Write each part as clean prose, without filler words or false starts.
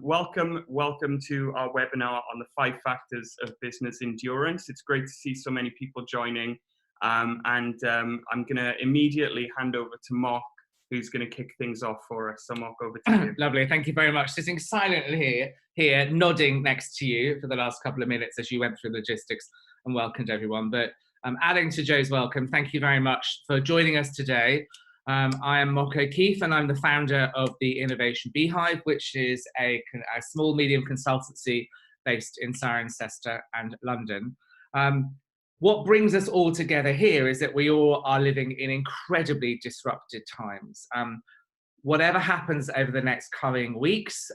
Welcome to our webinar on the 5 factors of business endurance. It's great to see so many people joining. I'm going to immediately hand over to Mark, who's going to kick things off for us. So Mark, over to you. Lovely, thank you very much. Sitting silently here, nodding next to you for the last couple of minutes as you went through logistics and welcomed everyone. But adding to Joe's welcome, thank you very much for joining us today. I am Mark O'Keefe and I'm the founder of the Innovation Beehive, which is a small medium consultancy based in Cirencester and London. What brings us all together here is that we all are living in incredibly disrupted times. Whatever happens over the next coming weeks,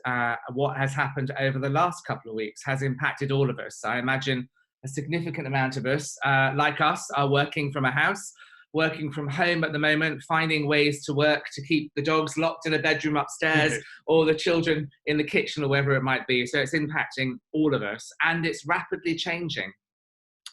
what has happened over the last couple of weeks has impacted all of us. I imagine a significant amount of us, like us, are working from a house, working from home at the moment, finding ways to work to keep the dogs locked in a bedroom upstairs or the children in the kitchen or wherever it might be. So it's impacting all of us and it's rapidly changing.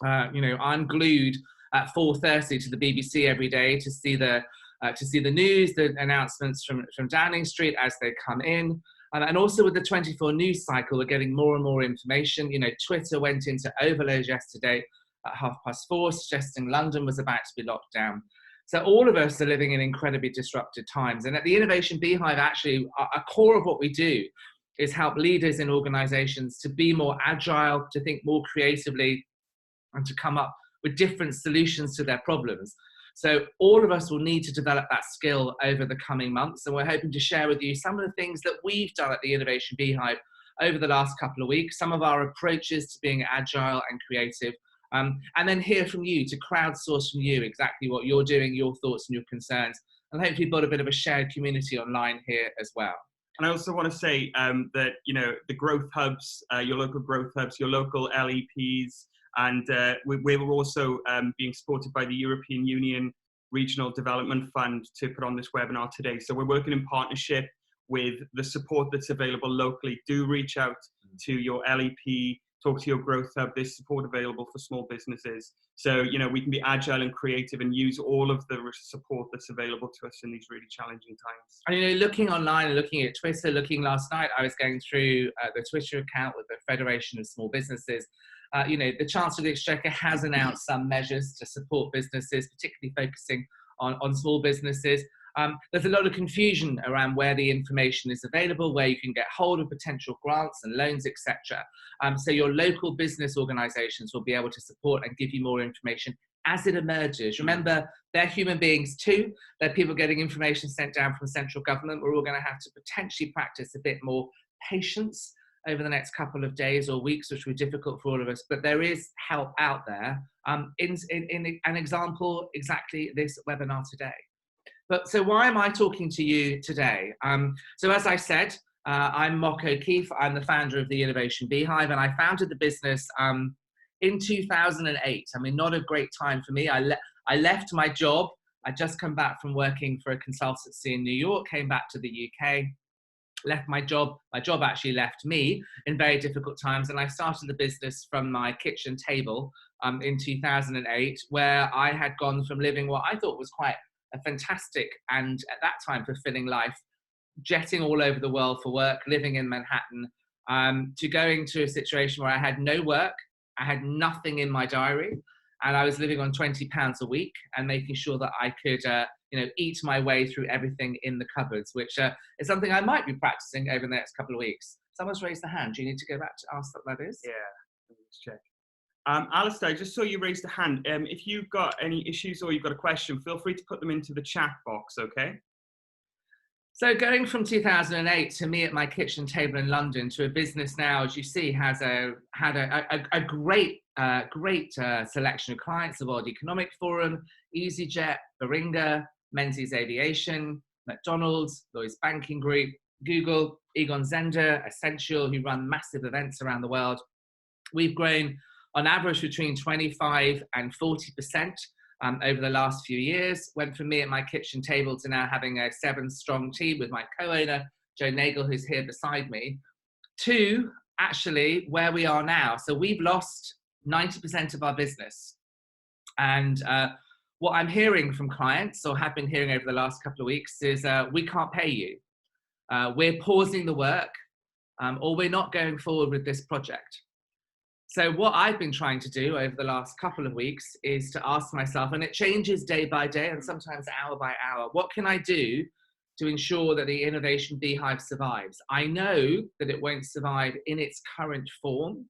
I'm glued at 4:30 to the BBC every day to see the news, the announcements from Downing Street as they come in. And also with the 24 news cycle, we're getting more and more information. Twitter went into overload yesterday at 4:30, suggesting London was about to be locked down. So all of us are living in incredibly disrupted times. And at the Innovation Beehive, actually, a core of what we do is help leaders in organizations to be more agile, to think more creatively, and to come up with different solutions to their problems. So all of us will need to develop that skill over the coming months. And we're hoping to share with you some of the things that we've done at the Innovation Beehive over the last couple of weeks, some of our approaches to being agile and creative, and then hear from you, to crowdsource from you exactly what you're doing, your thoughts and your concerns, and hopefully build a bit of a shared community online here as well. And I also want to say that, the growth hubs, your local growth hubs, your local LEPs, and we were also being supported by the European Union Regional Development Fund to put on this webinar today. So we're working in partnership with the support that's available locally. Do reach out to your LEP, talk to your growth hub. There's support available for small businesses. So, we can be agile and creative and use all of the support that's available to us in these really challenging times. And, looking online and looking at Twitter, last night, I was going through the Twitter account with the Federation of Small Businesses. The Chancellor of the Exchequer has announced some measures to support businesses, particularly focusing on small businesses. There's a lot of confusion around where the information is available, where you can get hold of potential grants and loans, etc. So your local business organisations will be able to support and give you more information as it emerges. Remember, they're human beings too. They're people getting information sent down from central government. We're all going to have to potentially practice a bit more patience over the next couple of days or weeks, which will be difficult for all of us. But there is help out there. In an example, exactly this webinar today. So why am I talking to you today? So as I said, I'm Mark O'Keefe. I'm the founder of the Innovation Beehive, and I founded the business in 2008. I mean, not a great time for me. I left my job. I'd just come back from working for a consultancy in New York, came back to the UK, left my job. My job actually left me in very difficult times, and I started the business from my kitchen table in 2008, where I had gone from living what I thought was quite a fantastic and at that time fulfilling life, jetting all over the world for work, living in Manhattan, to going to a situation where I had no work, I had nothing in my diary, and I was living on £20 a week and making sure that I could eat my way through everything in the cupboards, which is something I might be practicing over the next couple of weeks. Someone's raised their hand. Do you need to go back to ask what that is? Yeah, let's check. Alistair, I just saw you raised a hand. If you've got any issues or you've got a question, feel free to put them into the chat box, okay? So going from 2008 to me at my kitchen table in London to a business now, as you see, had a great selection of clients: the World Economic Forum, EasyJet, Baringa, Menzies Aviation, McDonald's, Lloyds Banking Group, Google, Egon Zehnder, Essential, who run massive events around the world. We've grown on average between 25 and 40% over the last few years. Went from me at my kitchen table to now having a 7-strong team with my co-owner, Joe Nagel, who's here beside me, to actually where we are now. So we've lost 90% of our business. And what I'm hearing from clients, or have been hearing over the last couple of weeks, is we can't pay you. We're pausing the work. or we're not going forward with this project. So what I've been trying to do over the last couple of weeks is to ask myself, and it changes day by day and sometimes hour by hour, what can I do to ensure that the innovation beehive survives? I know that it won't survive in its current form.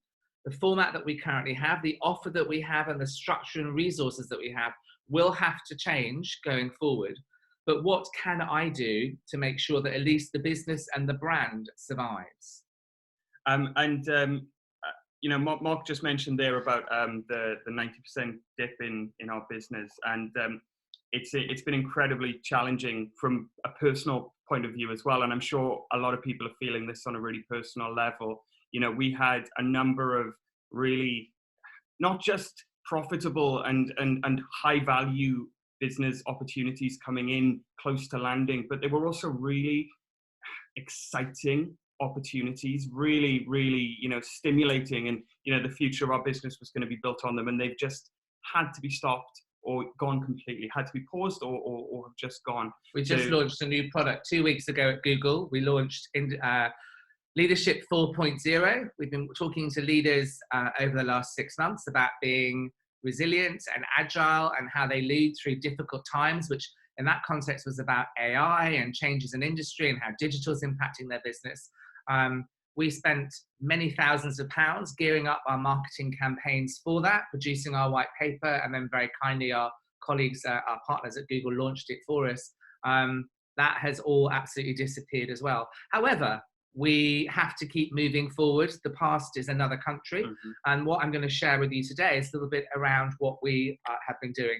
The format that we currently have, the offer that we have, and the structure and resources that we have will have to change going forward. But what can I do to make sure that at least the business and the brand survives? You know, Mark just mentioned there about the 90% dip in our business, and it's been incredibly challenging from a personal point of view as well. And I'm sure a lot of people are feeling this on a really personal level. You know, we had a number of really not just profitable and high value business opportunities coming in close to landing, but they were also really exciting opportunities, really, you know, stimulating, and you know, the future of our business was going to be built on them, and they've just had to be stopped or gone completely, had to be paused or have just gone. We just launched a new product 2 weeks ago at Google. We launched Leadership 4.0. We've been talking to leaders over the last 6 months about being resilient and agile and how they lead through difficult times, which in that context was about AI and changes in industry and how digital is impacting their business. We spent many thousands of pounds gearing up our marketing campaigns for that, producing our white paper, and then very kindly our colleagues, our partners at Google launched it for us. That has all absolutely disappeared as well. However, we have to keep moving forward. The past is another country. And what I'm going to share with you today is a little bit around what we have been doing.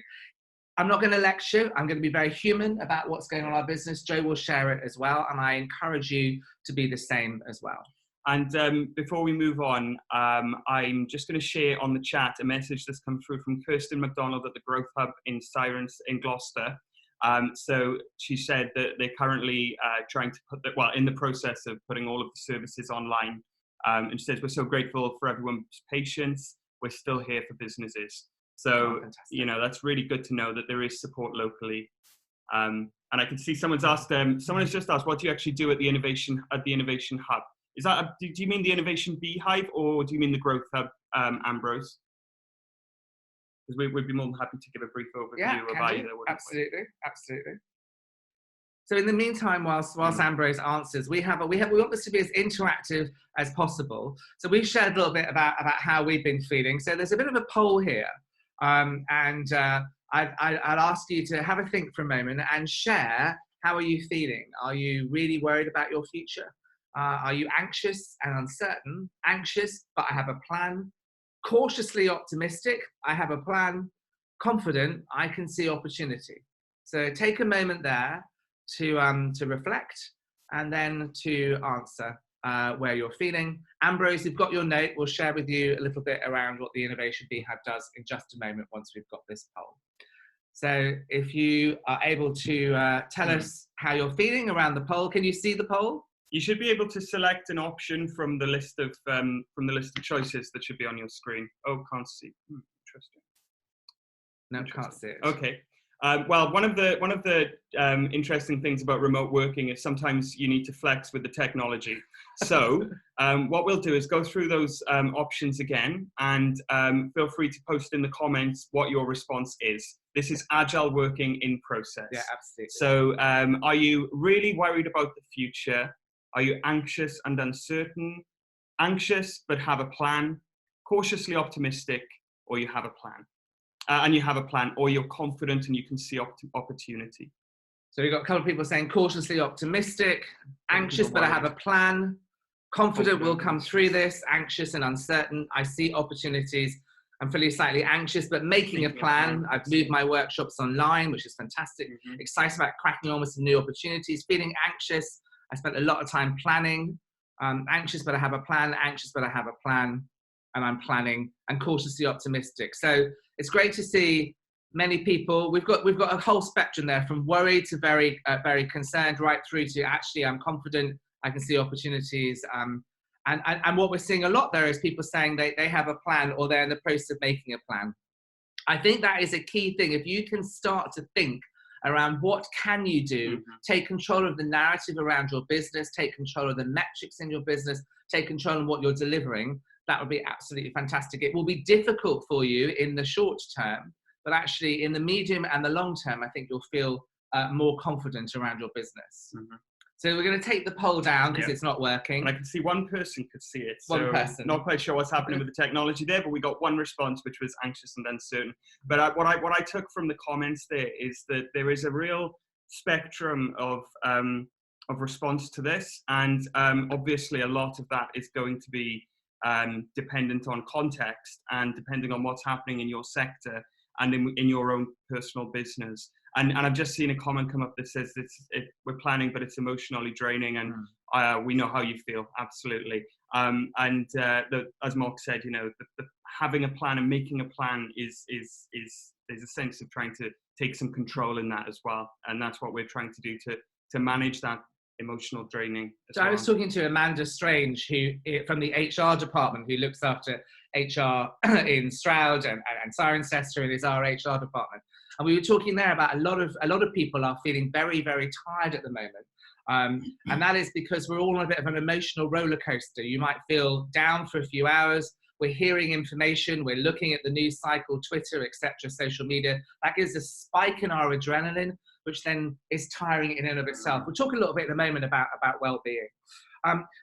I'm not going to lecture. I'm going to be very human about what's going on in our business. Joe will share it as well. And I encourage you to be the same as well. And before we move on, I'm just going to share on the chat a message that's come through from Kirsten McDonald at the Growth Hub in Sirens in Gloucester. So she said that they're currently trying to in the process of putting all of the services online. And she says, we're so grateful for everyone's patience. We're still here for businesses. So, you know, that's really good to know that there is support locally. And I can see someone has just asked, what do you actually do at the Innovation Hub? Is that, do you mean the Innovation Beehive, or do you mean the Growth Hub, Ambrose? Because we'd be more than happy to give a brief overview of either. Absolutely. So in the meantime, whilst Ambrose answers, we want this to be as interactive as possible. So we've shared a little bit about how we've been feeling. So there's a bit of a poll here, and I'd ask you to have a think for a moment and share, how are you feeling? Are you really worried about your future? Are you anxious and uncertain? Anxious, but I have a plan. Cautiously optimistic, I have a plan. Confident, I can see opportunity. So take a moment there to reflect and then to answer where you're feeling. Ambrose, you've got your note. We'll share with you a little bit around what the Innovation Beehive does in just a moment once we've got this poll. So if you are able to tell us how you're feeling around the poll. Can you see the poll? You should be able to select an option from the list of choices that should be on your screen. Oh, can't see. Interesting. No, can't see it. Okay. Well, one of the interesting things about remote working is sometimes you need to flex with the technology. So what we'll do is go through those options again, and feel free to post in the comments what your response is. This is agile working in process. Yeah, absolutely. So are you really worried about the future? Are you anxious and uncertain? Anxious but have a plan? Cautiously optimistic, or you have a plan? And you have a plan, or you're confident and you can see opportunity. So we've got a couple of people saying cautiously optimistic, anxious but I have a plan, confident we'll come through this, anxious and uncertain, I see opportunities. I'm feeling slightly anxious but making a plan. I've moved my workshops online, which is fantastic. Excited about cracking on with some new opportunities. Feeling anxious, I spent a lot of time planning. Anxious but I have a plan, anxious but I have a plan, and I'm planning, and cautiously optimistic. So it's great to see many people. We've got a whole spectrum there, from worried to very concerned, right through to actually I'm confident, I can see opportunities. And what we're seeing a lot there is people saying they have a plan, or they're in the process of making a plan. I think that is a key thing. If you can start to think around what can you do, take control of the narrative around your business, take control of the metrics in your business, take control of what you're delivering, that would be absolutely fantastic. It will be difficult for you in the short term, but actually in the medium and the long term, I think you'll feel more confident around your business. So we're going to take the poll down because it's not working. And I can see one person could see it. One person. Not quite sure what's happening with the technology there, but we got one response, which was anxious and uncertain. But what I took from the comments there is that there is a real spectrum of response to this. And obviously a lot of that is going to be dependent on context and depending on what's happening in your sector and in your own personal business. And I've just seen a comment come up that says we're planning, but it's emotionally draining, and we know how you feel, absolutely. As Mark said, the having a plan and making a plan is there's a sense of trying to take some control in that as well, and that's what we're trying to do to manage that emotional draining. So I was talking to Amanda Strange, who from the HR department, who looks after HR in Stroud and Cirencester, and is our HR department. And we were talking there about a lot of people are feeling very, very tired at the moment. And that is because we're all on a bit of an emotional roller coaster. You might feel down for a few hours. We're hearing information. We're looking at the news cycle, Twitter, etc., social media. That gives a spike in our adrenaline, which then is tiring in and of itself. We'll talk a little bit in a moment about well-being.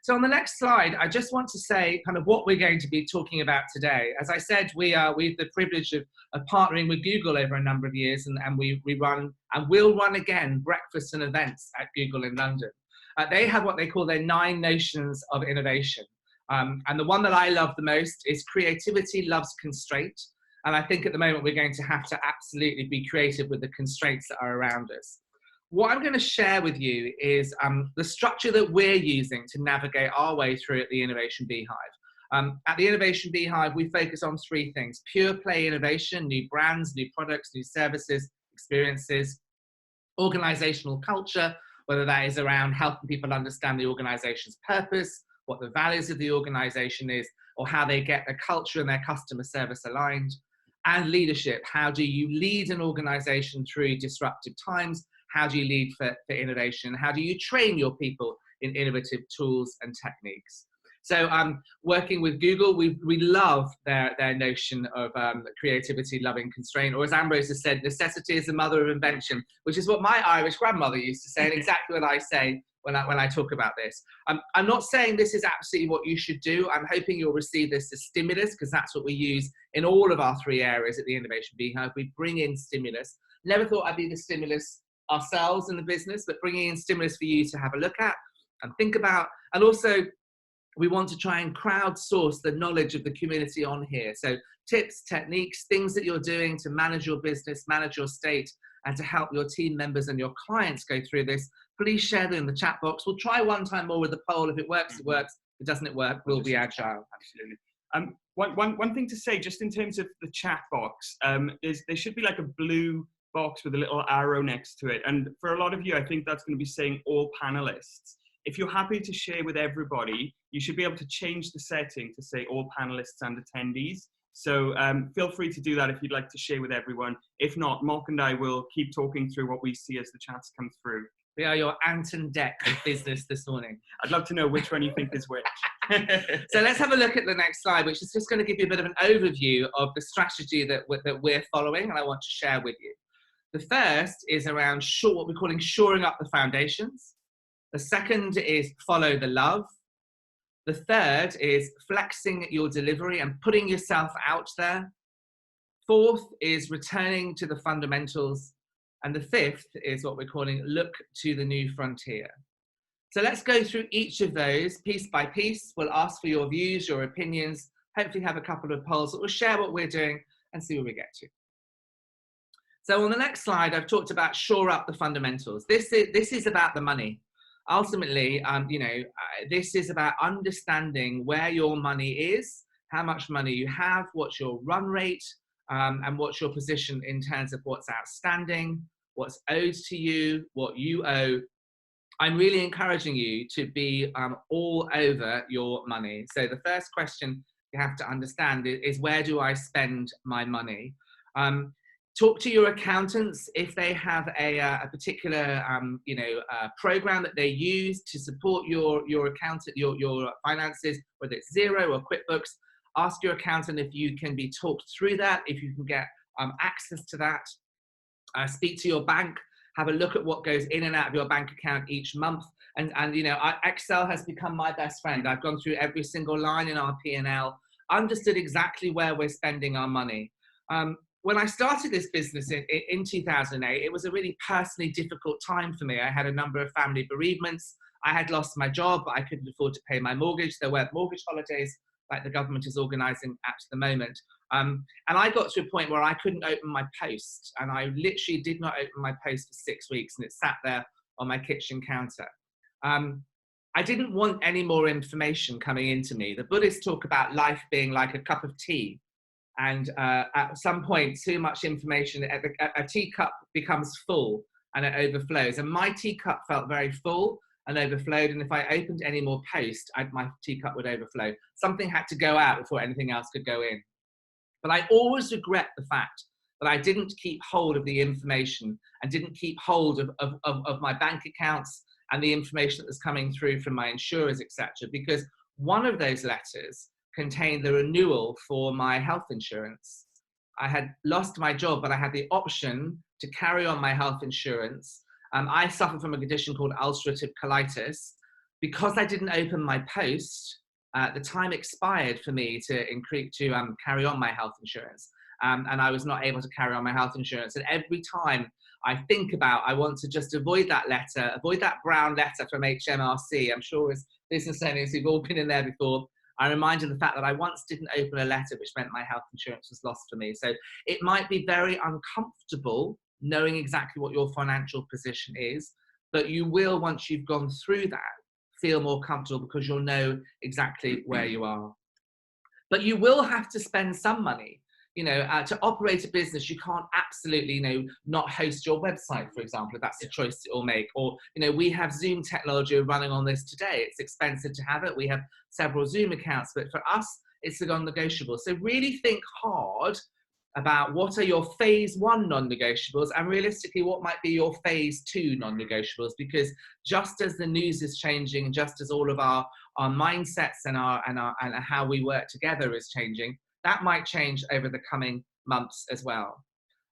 So on the next slide, I just want to say kind of what we're going to be talking about today. As I said, we've the privilege of partnering with Google over a number of years, and we run and will run again breakfasts and events at Google in London. They have what they call their 9 notions of innovation. And the one that I love the most is creativity loves constraint. And I think at the moment we're going to have to absolutely be creative with the constraints that are around us. What I'm going to share with you is the structure that we're using to navigate our way through at the Innovation Beehive. At the Innovation Beehive, we focus on 3 things: pure play innovation, new brands, new products, new services, experiences; organizational culture, whether that is around helping people understand the organization's purpose, what the values of the organization is, or how they get their culture and their customer service aligned; and leadership. How do you lead an organization through disruptive times? How do you lead for innovation? How do you train your people in innovative tools and techniques? So working with Google, we love their notion of creativity loving constraint, or as Ambrose has said, necessity is the mother of invention, which is what my Irish grandmother used to say, and exactly what I say when I talk about this. I'm not saying this is absolutely what you should do. I'm hoping you'll receive this as stimulus, because that's what we use in all of our 3 areas at the Innovation Beehive. We bring in stimulus. Never thought I'd be the stimulus ourselves in the business, but bringing in stimulus for you to have a look at and think about. And also, we want to try and crowdsource the knowledge of the community on here. So tips, techniques, things that you're doing to manage your business, manage your state, and to help your team members and your clients go through this. Please share them in the chat box. We'll try one time more with the poll. If it works, it works. If it doesn't work, we'll be agile. Absolutely. One thing to say, just in terms of the chat box, is there should be like a blue box with a little arrow next to it. And for a lot of you, I think that's going to be saying all panelists. If you're happy to share with everybody, you should be able to change the setting to say all panelists and attendees. So feel free to do that if you'd like to share with everyone. If not, Mark and I will keep talking through what we see as the chats come through. We are your Anton Deck of business this morning. I'd love to know which one you think is which. So let's have a look at the next slide, which is just going to give you a bit of an overview of the strategy that we're following, and I want to share with you. The first is around what we're calling shoring up the foundations. The second is follow the love. The third is flexing your delivery and putting yourself out there. 4th is returning to the fundamentals. And the 5th is what we're calling look to the new frontier. So let's go through each of those piece by piece. We'll ask for your views, your opinions, hopefully have a couple of polls that will share what we're doing and see where we get to. So on the next slide, I've talked about shore up the fundamentals. This is about the money. Ultimately, this is about understanding where your money is, how much money you have, what's your run rate, and what's your position in terms of what's outstanding, what's owed to you, what you owe. I'm really encouraging you to be all over your money. So the first question you have to understand is where do I spend my money? Talk to your accountants if they have a particular program that they use to support your accountant, your finances, whether it's Xero or QuickBooks. Ask your accountant if you can be talked through that, if you can get access to that. Speak to your bank. Have a look at what goes in and out of your bank account each month. And Excel has become my best friend. I've gone through every single line in our P&L, understood exactly where we're spending our money. When I started this business in 2008, it was a really personally difficult time for me. I had a number of family bereavements. I had lost my job. I couldn't afford to pay my mortgage. There weren't mortgage holidays like the government is organising at the moment. And I got to a point where I couldn't open my post. And I literally did not open my post for 6 weeks, and it sat there on my kitchen counter. I didn't want any more information coming into me. The Buddhists talk about life being like a cup of tea. And at some point, too much information, a teacup becomes full and it overflows. And my teacup felt very full and overflowed. And if I opened any more post, my teacup would overflow. Something had to go out before anything else could go in. But I always regret the fact that I didn't keep hold of the information and didn't keep hold of my bank accounts and the information that was coming through from my insurers, etc. Because one of those letters contained the renewal for my health insurance. I had lost my job, but I had the option to carry on my health insurance. I suffer from a condition called ulcerative colitis. Because I didn't open my post, the time expired for me to carry on my health insurance. And I was not able to carry on my health insurance. And every time I think about, I want to just avoid that letter, avoid that brown letter from HMRC. I'm sure as business owners who've all been in there before, I'm reminded of the fact that I once didn't open a letter, which meant my health insurance was lost for me. So it might be very uncomfortable knowing exactly what your financial position is, but you will, once you've gone through that, feel more comfortable because you'll know exactly where you are. But you will have to spend some money. To operate a business, you can't absolutely, not host your website, for example, if that's the choice you'll make. Or, we have Zoom technology running on this today. It's expensive to have it. We have several Zoom accounts, but for us, it's a non-negotiable. So really think hard about what are your phase 1 non-negotiables and realistically what might be your phase 2 non-negotiables, because just as the news is changing, just as all of our mindsets and how we work together is changing, that might change over the coming months as well.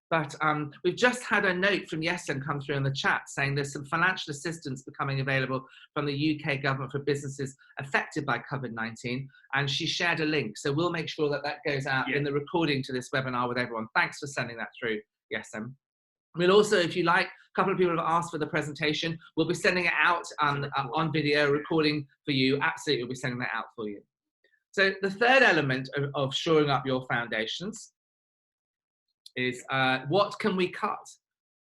But we've just had a note from Yesen come through in the chat saying there's some financial assistance becoming available from the UK government for businesses affected by COVID-19. And she shared a link. So we'll make sure that that goes out in the recording to this webinar with everyone. Thanks for sending that through, Yesen. We'll also, if you like, a couple of people have asked for the presentation. We'll be sending it out on video recording for you. Absolutely, we'll be sending that out for you. So the third element of shoring up your foundations is what can we cut?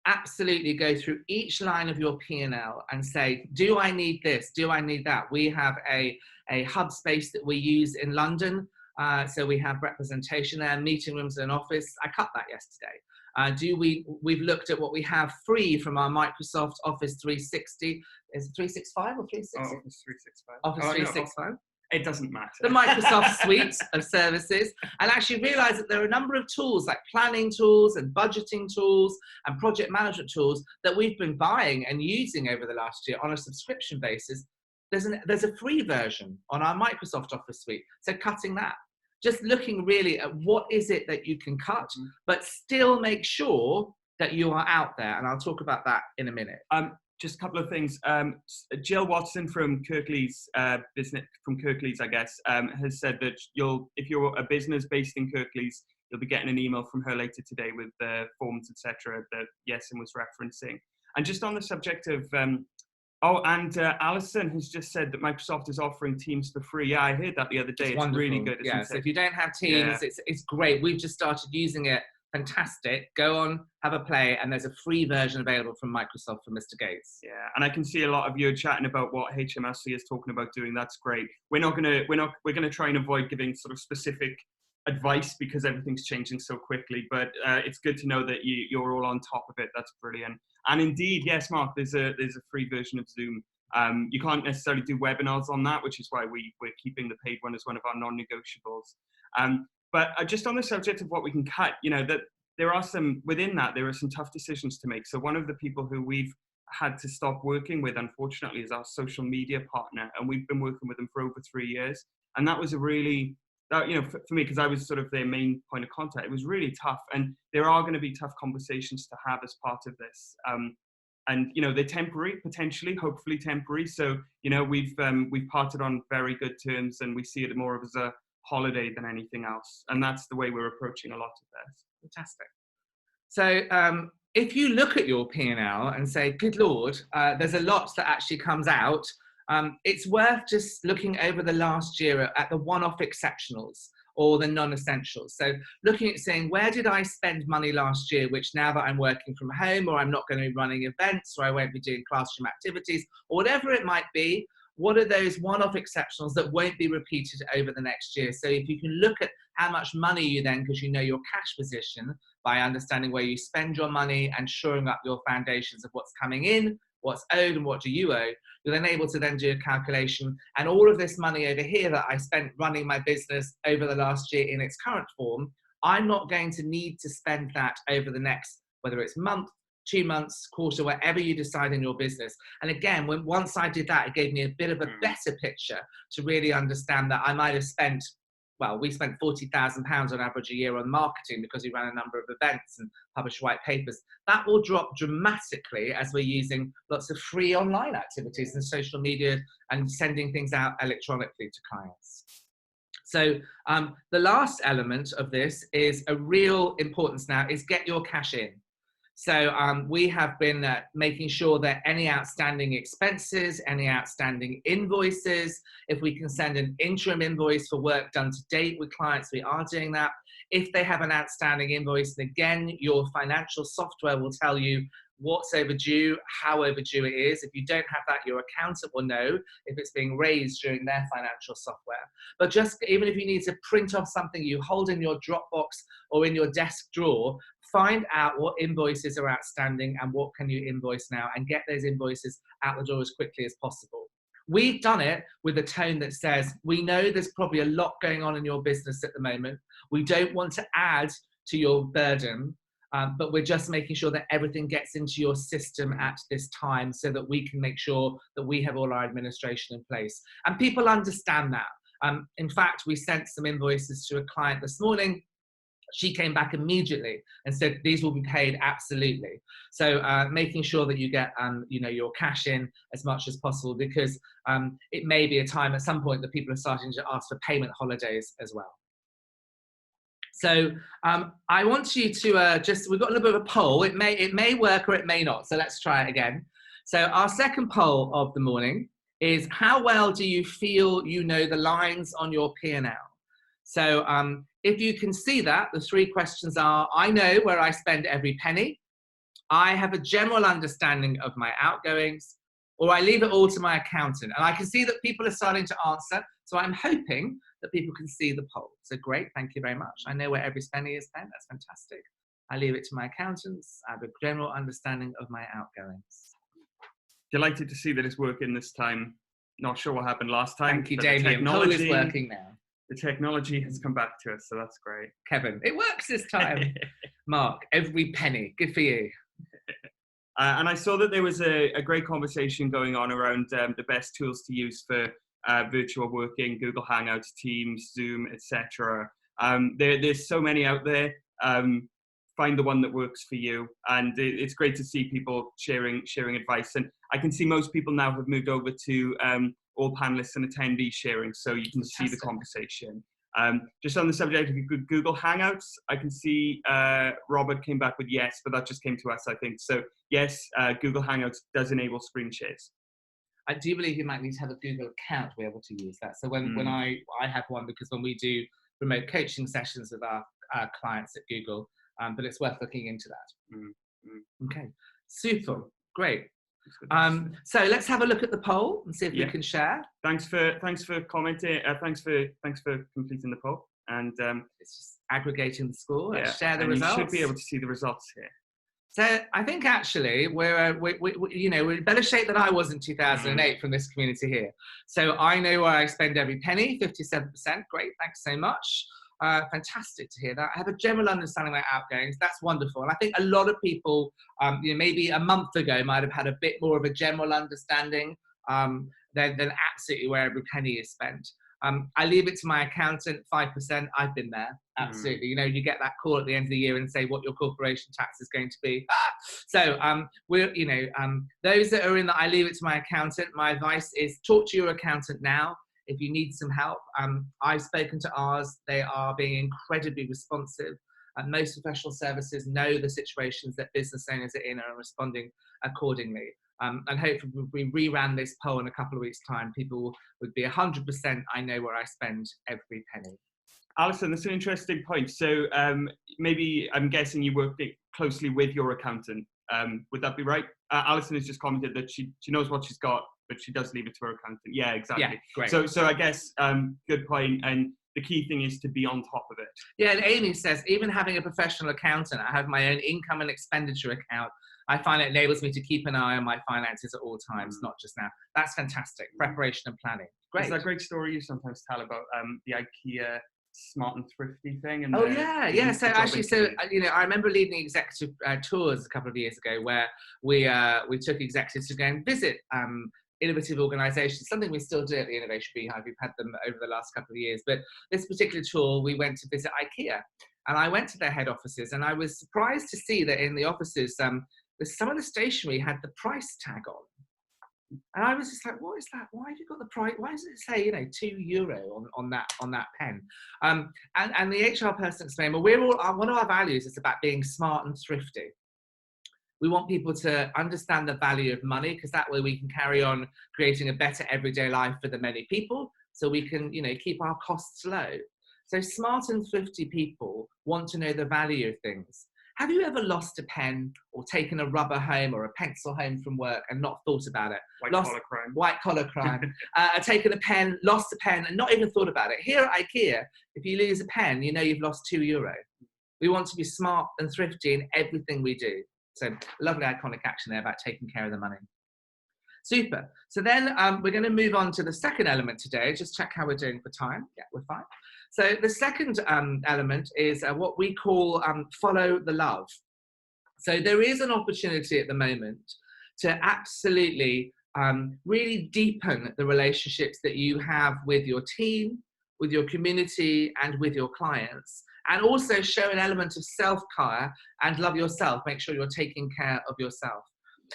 Absolutely go through each line of your P&L and say, do I need this? Do I need that? We have a hub space that we use in London. So we have representation there, meeting rooms and office. I cut that yesterday. We've looked at what we have free from our Microsoft Office 360. Is it 365 or 360? Oh, Office 365. Office 365. No, it doesn't matter. The Microsoft suite of services, and actually realize that there are a number of tools like planning tools and budgeting tools and project management tools that we've been buying and using over the last year on a subscription basis. There's a free version on our Microsoft Office suite. So cutting that, just looking really at what is it that you can cut, but still make sure that you are out there. And I'll talk about that in a minute. Just a couple of things. Jill Watson from Kirklees, I guess, has said that if you're a business based in Kirklees, you'll be getting an email from her later today with the forms, etc. that Yesen was referencing. And just on the subject of, Alison has just said that Microsoft is offering Teams for free. Yeah, I heard that the other day. It's really good. So if you don't have Teams, it's great. We've just started using it. Fantastic. Go on, have a play, and there's a free version available from Microsoft for Mr. Gates. Yeah, and I can see a lot of you chatting about what HMRC is talking about doing. That's great. We're gonna try and avoid giving sort of specific advice because everything's changing so quickly. But it's good to know that you're all on top of it. That's brilliant. And indeed, yes, Mark, there's a free version of Zoom. You can't necessarily do webinars on that, which is why we're keeping the paid one as one of our non-negotiables. But just on the subject of what we can cut, that there are some, within that, there are some tough decisions to make. So one of the people who we've had to stop working with, unfortunately, is our social media partner. And we've been working with them for over 3 years. And that was a really, that, you know, for me, because I was sort of their main point of contact, it was really tough. And there are going to be tough conversations to have as part of this. And, you know, they're temporary, potentially, hopefully temporary. So, you know, we've parted on very good terms, and we see it more of as a holiday than anything else. And that's the way we're approaching a lot of this. Fantastic. So if you look at your P&L and say, good Lord, there's a lot that actually comes out, it's worth just looking over the last year at the one-off exceptionals or the non-essentials. So looking at saying, where did I spend money last year, which now that I'm working from home, or I'm not going to be running events, or I won't be doing classroom activities, or whatever it might be, what are those one-off exceptionals that won't be repeated over the next year? So if you can look at how much money you then, because you know your cash position, by understanding where you spend your money and shoring up your foundations of what's coming in, what's owed, and what do you owe, you're then able to then do a calculation. And all of this money over here that I spent running my business over the last year in its current form, I'm not going to need to spend that over the next, whether it's month, 2 months, quarter, whatever you decide in your business. And again, once I did that, it gave me a bit of a better picture to really understand that I might have spent, well, we spent £40,000 on average a year on marketing because we ran a number of events and published white papers. That will drop dramatically as we're using lots of free online activities and social media and sending things out electronically to clients. So the last element of this is a real importance now is get your cash in. So we have been making sure that any outstanding expenses, any outstanding invoices, if we can send an interim invoice for work done to date with clients, we are doing that. If they have an outstanding invoice, and again, your financial software will tell you what's overdue, how overdue it is. If you don't have that, your accountant will know if it's being raised during their financial software. But just even if you need to print off something you hold in your Dropbox or in your desk drawer, find out what invoices are outstanding and what can you invoice now, and get those invoices out the door as quickly as possible. We've done it with a tone that says, we know there's probably a lot going on in your business at the moment. We don't want to add to your burden, but we're just making sure that everything gets into your system at this time so that we can make sure that we have all our administration in place. And people understand that. In fact, we sent some invoices to a client this morning. She came back immediately and said, these will be paid absolutely. So making sure that you get you know, your cash in as much as possible, because it may be a time at some point that people are starting to ask for payment holidays as well. So I want you to we've got a little bit of a poll. It may work or it may not. So let's try it again. So our second poll of the morning is, how well do you feel you know the lines on your P&L? So if you can see that, the 3 questions are, I know where I spend every penny, I have a general understanding of my outgoings, or I leave it all to my accountant. And I can see that people are starting to answer, so I'm hoping that people can see the poll. So great, thank you very much. I know where every penny is spent, that's fantastic. I leave it to my accountants, I have a general understanding of my outgoings. Delighted to see that it's working this time. Not sure what happened last time. Thank you, Damien. The poll is working now. The technology has come back to us, so that's great. Kevin, it works this time. Mark, every penny. Good for you. And I saw that there was a great conversation going on around the best tools to use for virtual working, Google Hangouts, Teams, Zoom, etc. There's so many out there. Find the one that works for you. And it's great to see people sharing advice. And I can see most people now have moved over to all panelists and attendees sharing, so you can see the conversation. Just on the subject of Google Hangouts, I can see Robert came back with yes, but that just came to us, I think. So yes, Google Hangouts does enable screen shares. I do believe you might need to have a Google account to be able to use that. So when I have one, because when we do remote coaching sessions with our clients at Google, but it's worth looking into that. Okay, super, great. So let's have a look at the poll and see if we can share. Thanks for commenting. Thanks for completing the poll, and it's just aggregating the score. Let's share the results. You should be able to see the results here. So I think actually we're in better shape than I was in 2008 from this community here. So I know where I spend every penny, 57%. Great, thanks so much. Fantastic to hear that. I have a general understanding of my outgoings. That's wonderful. And I think a lot of people, maybe a month ago might have had a bit more of a general understanding than absolutely where every penny is spent. I leave it to my accountant, 5%. I've been there, absolutely. You know, you get that call at the end of the year and say what your corporation tax is going to be. So those that are in that, I leave it to my accountant. My advice is talk to your accountant now if you need some help. I've spoken to ours. They are being incredibly responsive. Most professional services know the situations that business owners are in and are responding accordingly. And hopefully if we reran this poll in a couple of weeks' time, people would be 100%, I know where I spend every penny. Alison, that's an interesting point. So maybe I'm guessing you work closely with your accountant. Would that be right? Alison has just commented that she knows what she's got, but she does leave it to her accountant. Yeah, exactly. Yeah, great. So I guess, good point. And the key thing is to be on top of it. Yeah, and Amy says, even having a professional accountant, I have my own income and expenditure account. I find it enables me to keep an eye on my finances at all times, not just now. That's fantastic. Preparation and planning. Great. It's that great story you sometimes tell about the IKEA smart and thrifty thing. And yeah. So actually, I remember leading executive tours a couple of years ago where we took executives to go and visit innovative organisations, something we still do at the Innovation Beehive. We've had them over the last couple of years. But this particular tour, we went to visit IKEA. And I went to their head offices and I was surprised to see that in the offices, some of the stationery had the price tag on. And I was just like, what is that? Why have you got the price? Why does it say, €2 on that pen? And the HR person explained, well, one of our values is about being smart and thrifty. We want people to understand the value of money because that way we can carry on creating a better everyday life for the many people. So we can, keep our costs low. So smart and thrifty people want to know the value of things. Have you ever lost a pen or taken a rubber home or a pencil home from work and not thought about it? White collar crime. Taken a pen, lost a pen and not even thought about it. Here at IKEA, if you lose a pen, you've lost €2. We want to be smart and thrifty in everything we do. So lovely iconic action there about taking care of the money. Super. So then we're going to move on to the second element today. Just check how we're doing for time. Yeah, we're fine. So the second element is what we call follow the love. So there is an opportunity at the moment to absolutely really deepen the relationships that you have with your team, with your community, and with your clients. And also show an element of self-care and love yourself. Make sure you're taking care of yourself.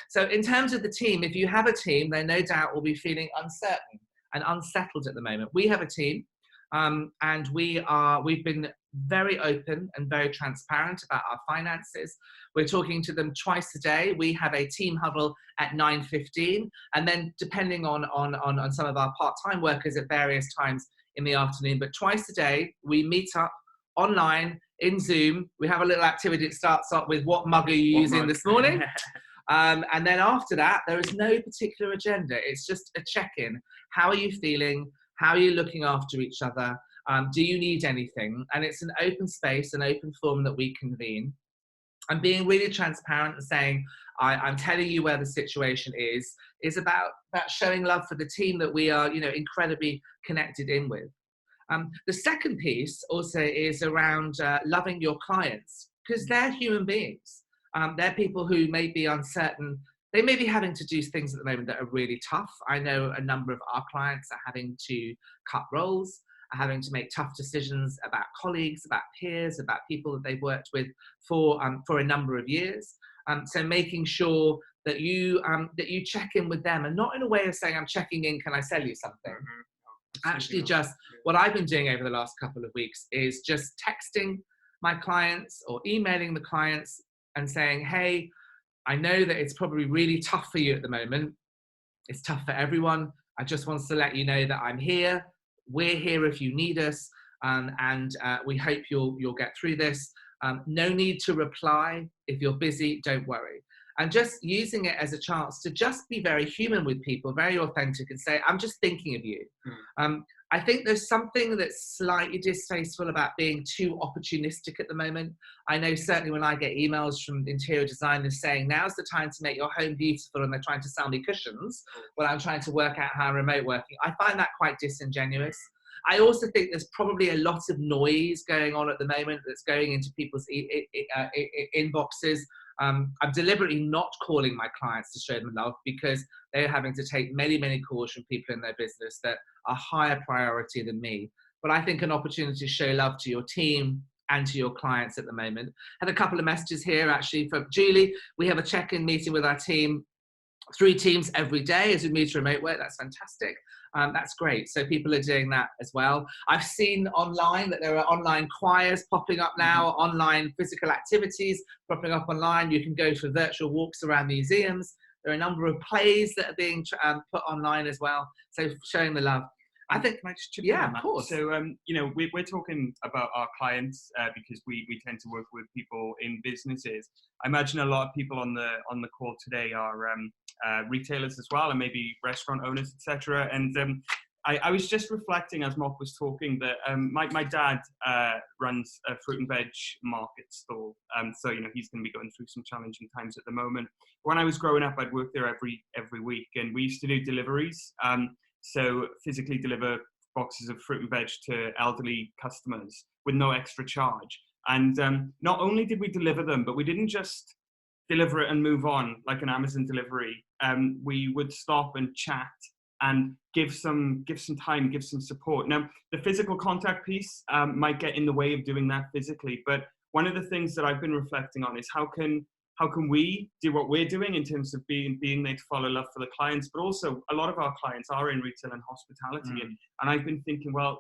So in terms of the team, if you have a team, they no doubt will be feeling uncertain and unsettled at the moment. We have a team and we've been very open and very transparent about our finances. We're talking to them twice a day. We have a team huddle at 9:15. And then depending on some of our part-time workers at various times in the afternoon, but twice a day, we meet up online in Zoom. We have a little activity that starts up with what mug are you using this morning? And then after that, there is no particular agenda. It's just a check-in. How are you feeling? How are you looking after each other? Do you need anything? And it's an open space, an open forum that we convene. And being really transparent and saying, I'm telling you where the situation is about showing love for the team that we are, incredibly connected in with. The second piece also is around loving your clients because they're human beings. They're people who may be uncertain. They may be having to do things at the moment that are really tough. I know a number of our clients are having to cut roles, are having to make tough decisions about colleagues, about peers, about people that they've worked with for a number of years. So making sure that you check in with them and not in a way of saying, I'm checking in, can I sell you something? Mm-hmm. Actually, just what I've been doing over the last couple of weeks is just texting my clients or emailing the clients and saying, hey, I know that it's probably really tough for you at the moment. It's tough for everyone. I just want to let you know that I'm here. We're here if you need us. And we hope you'll get through this. No need to reply. If you're busy, don't worry. And just using it as a chance to just be very human with people, very authentic and say, I'm just thinking of you. I think there's something that's slightly distasteful about being too opportunistic at the moment. I know certainly when I get emails from interior designers saying, now's the time to make your home beautiful and they're trying to sell me cushions while I'm trying to work out how remote working. I find that quite disingenuous. I also think there's probably a lot of noise going on at the moment that's going into people's inboxes. I'm deliberately not calling my clients to show them love because they're having to take many, many calls from people in their business that are higher priority than me. But I think an opportunity to show love to your team and to your clients at the moment. Had a couple of messages here actually from Julie. We have a check-in meeting with our team, 3 teams every day as we move to remote work. That's fantastic. That's great. So people are doing that as well. I've seen online that there are online choirs popping up now, online physical activities popping up online. You can go for virtual walks around museums. There are a number of plays that are being put online as well. So showing the love. I think, can I just chip in on that? Of course. So, we're talking about our clients because we tend to work with people in businesses. I imagine a lot of people on the call today are retailers as well, and maybe restaurant owners, etc. And I was just reflecting as Mark was talking that my dad runs a fruit and veg market stall. So he's going to be going through some challenging times at the moment. When I was growing up, I'd work there every week, and we used to do deliveries. So physically deliver boxes of fruit and veg to elderly customers with no extra charge. And not only did we deliver them, but we didn't just deliver it and move on like an Amazon delivery. We would stop and chat and give some time, give some support. Now, the physical contact piece might get in the way of doing that physically, but one of the things that I've been reflecting on is how can we do what we're doing in terms of being there to follow love for the clients, but also a lot of our clients are in retail and hospitality. And I've been thinking, well,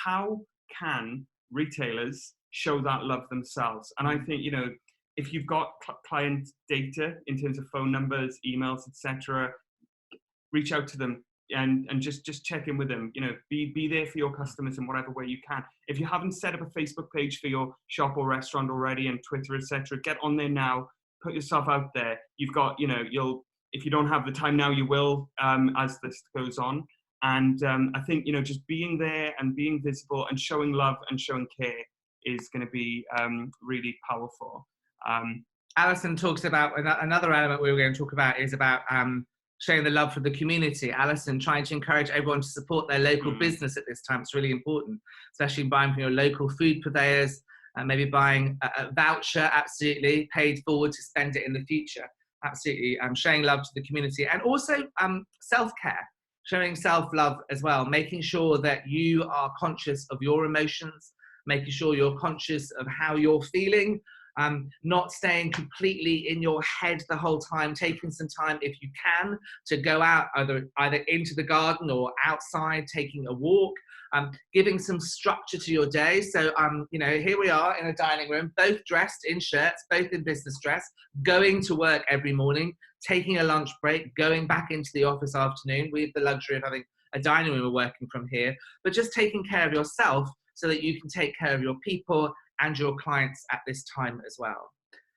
how can retailers show that love themselves? And I think, if you've got client data in terms of phone numbers, emails, etc., reach out to them and just check in with them. Be there for your customers in whatever way you can. If you haven't set up a Facebook page for your shop or restaurant already, and Twitter, etc., get on there now. Put yourself out there. You've got, if you don't have the time now, you will as this goes on. And I think, just being there and being visible and showing love and showing care is going to be really powerful. Alison talks about another element we were going to talk about is about showing the love for the community. Alison, trying to encourage everyone to support their local business at this time. It's really important, especially buying from your local food purveyors and maybe buying a voucher, absolutely, paid forward to spend it in the future. Absolutely, showing love to the community. And also self-care, showing self-love as well, making sure that you are conscious of your emotions, making sure you're conscious of how you're feeling, not staying completely in your head the whole time, taking some time, if you can, to go out either into the garden or outside, taking a walk, giving some structure to your day. So, here we are in a dining room, both dressed in shirts, both in business dress, going to work every morning, taking a lunch break, going back into the office afternoon. We have the luxury of having a dining room, we're working from here, but just taking care of yourself so that you can take care of your people and your clients at this time as well.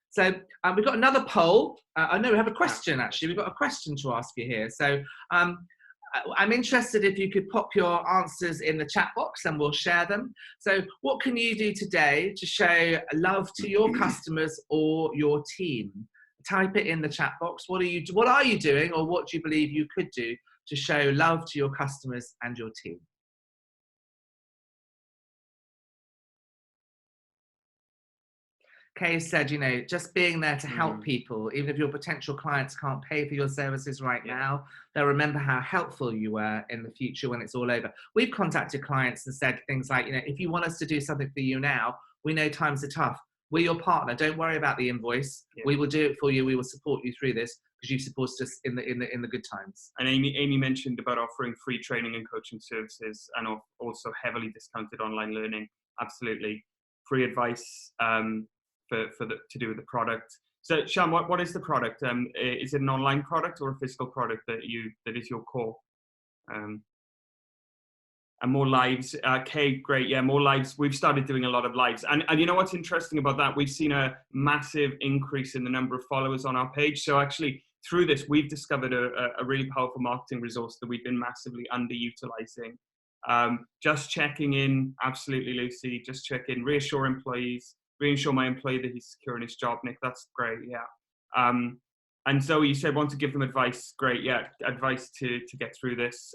So we've got another poll. No, we have a question actually. We've got a question to ask you here. So I'm interested if you could pop your answers in the chat box and we'll share them. So what can you do today to show love to your customers or your team? Type it in the chat box. What are you doing, or what do you believe you could do to show love to your customers and your team? Kay said, just being there to help people, even if your potential clients can't pay for your services right now, they'll remember how helpful you were in the future when it's all over. We've contacted clients and said things like, if you want us to do something for you now, we know times are tough. We're your partner. Don't worry about the invoice. We will do it for you. We will support you through this because you've supported us in the good times. And Amy mentioned about offering free training and coaching services and also heavily discounted online learning. Absolutely. Free advice to do with the product. So Shan, what is the product? Is it an online product or a physical product that is your core? And more lives. Kay, great. Yeah, more lives. We've started doing a lot of lives. And you know what's interesting about that? We've seen a massive increase in the number of followers on our page. So actually, through this, we've discovered a really powerful marketing resource that we've been massively underutilizing. Just checking in, absolutely, Lucy. Just check in, reassure employees, reassure my employee that he's secure in his job. Nick, that's great. Yeah. And Zoe, you said want to give them advice. Great. Yeah, advice to get through this.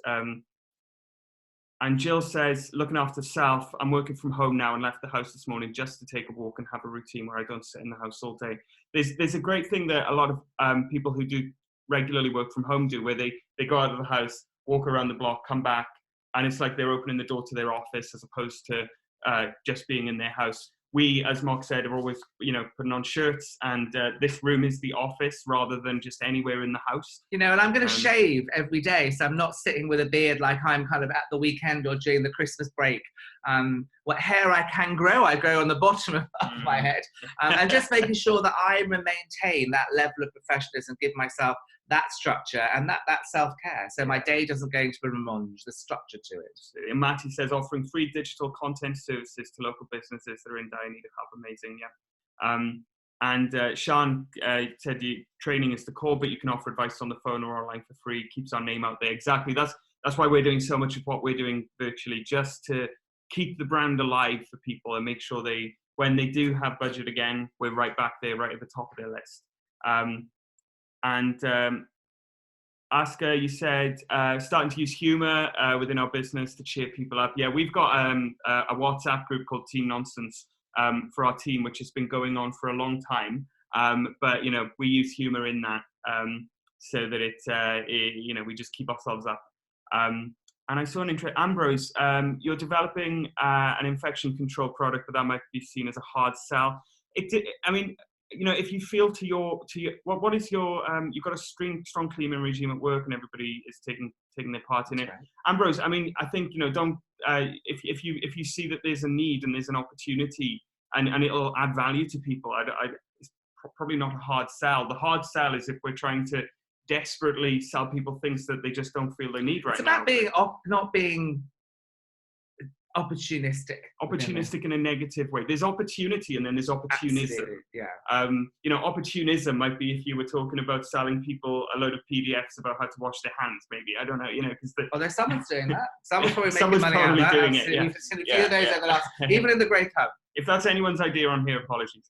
And Jill says, looking after self, I'm working from home now and left the house this morning just to take a walk and have a routine where I don't sit in the house all day. There's a great thing that a lot of people who do regularly work from home do, where they go out of the house, walk around the block, come back, and it's like they're opening the door to their office as opposed to just being in their house. We, as Mark said, are always, putting on shirts, and this room is the office rather than just anywhere in the house. And I'm going to shave every day, so I'm not sitting with a beard like I'm kind of at the weekend or during the Christmas break. What hair I can grow, I grow on the bottom of my head, and just making sure that I maintain that level of professionalism, give myself that structure and that self-care, so my day doesn't go into a melange, the structure to it. And Matty says, offering free digital content services to local businesses that are in dire need of help. Amazing, yeah. And Sean said training is the core, but you can offer advice on the phone or online for free. Keeps our name out there. Exactly. That's why we're doing so much of what we're doing virtually, just to keep the brand alive for people and make sure when they do have budget again, we're right back there, right at the top of their list. Asker, you said starting to use humour within our business to cheer people up. Yeah, we've got a WhatsApp group called Team Nonsense for our team, which has been going on for a long time. But we use humour in that so that we just keep ourselves up. And I saw an interest, Ambrose, you're developing an infection control product, but that might be seen as a hard sell. If you feel to your what is your you've got a strong cleaning regime at work and everybody is taking their part in it. Right. Ambrose, I think don't if you see that there's a need and there's an opportunity and it'll add value to people, it's probably not a hard sell. The hard sell is if we're trying to desperately sell people things that they just don't feel they need right now. It's about not being opportunistic in a negative way. There's opportunity and then there's opportunism. Absolutely, yeah. Opportunism might be if you were talking about selling people a load of PDFs about how to wash their hands, maybe. I don't know, because there's someone's doing that. Someone's probably making money out of that. Doing it, yeah. We've seen a few of those over the last, even in the Grey Hub. If that's anyone's idea on here, apologies.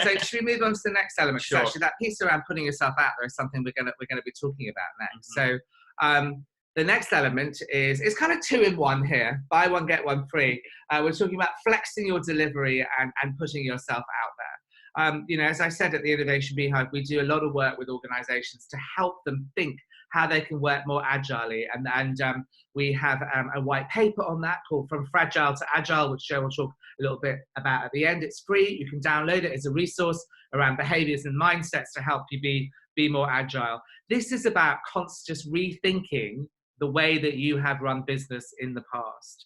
So should we move on to the next element? Sure. Actually, that piece around putting yourself out there is something we're gonna be talking about next. Mm-hmm. So the next element is, it's kind of 2 in 1 here. Buy one, get one free. We're talking about flexing your delivery and putting yourself out there. As I said at the Innovation Beehive, we do a lot of work with organizations to help them think how they can work more agilely. And we have a white paper on that called From Fragile to Agile, which Joe will talk a little bit about at the end. It's free. You can download it as a resource around behaviors and mindsets to help you be more agile. This is about just rethinking the way that you have run business in the past.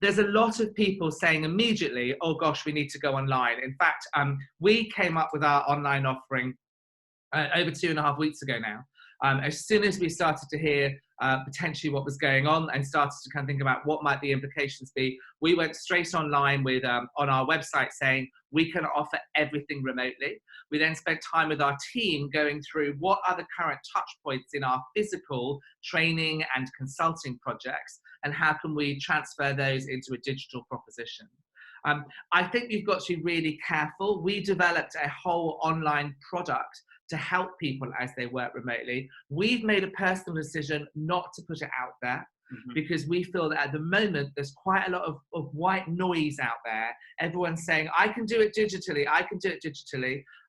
There's a lot of people saying immediately, oh gosh, we need to go online. In fact, we came up with our online offering over 2.5 weeks ago now. As soon as we started to hear potentially what was going on and started to kind of think about what might the implications be, we went straight online with on our website saying we can offer everything remotely. We then spent time with our team going through what are the current touch points in our physical training and consulting projects and how can we transfer those into a digital proposition. I think you've got to be really careful. We developed a whole online product to help people as they work remotely. We've made a personal decision not to put it out there because we feel that at the moment there's quite a lot of white noise out there. Everyone's saying, I can do it digitally,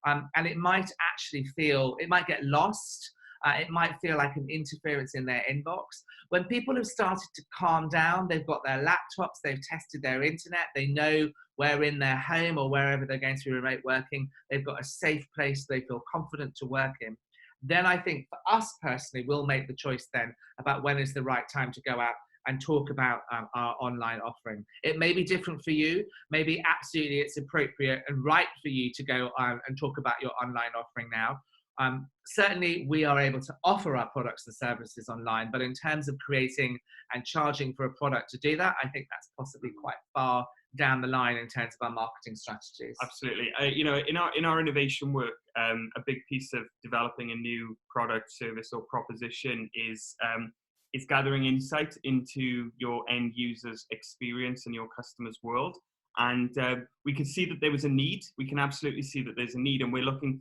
and it might actually it might get lost. It might feel like an interference in their inbox. When people have started to calm down, they've got their laptops, they've tested their internet, they know where in their home or wherever they're going through remote working, they've got a safe place they feel confident to work in. Then I think for us personally, we'll make the choice then about when is the right time to go out and talk about our online offering. It may be different for you. Maybe absolutely it's appropriate and right for you to go and talk about your online offering now. Certainly we are able to offer our products and services online, but in terms of creating and charging for a product to do that, I think that's possibly quite far down the line in terms of our marketing strategies. Absolutely. In our innovation work, a big piece of developing a new product, service or proposition is gathering insight into your end user's experience and your customer's world. And we could see that there was a need. We can absolutely see that there's a need, and we're looking.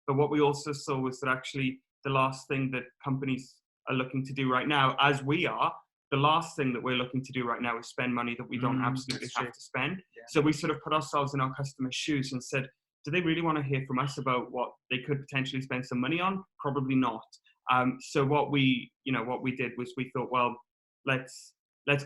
But what we also saw was that actually the last thing that companies are looking to do right now, as we are, the last thing that we're looking to do right now is spend money that we don't absolutely have to spend. So we sort of put ourselves in our customers' shoes and said, do they really want to hear from us about what they could potentially spend some money on? Probably not. So what we did was we thought, well, let's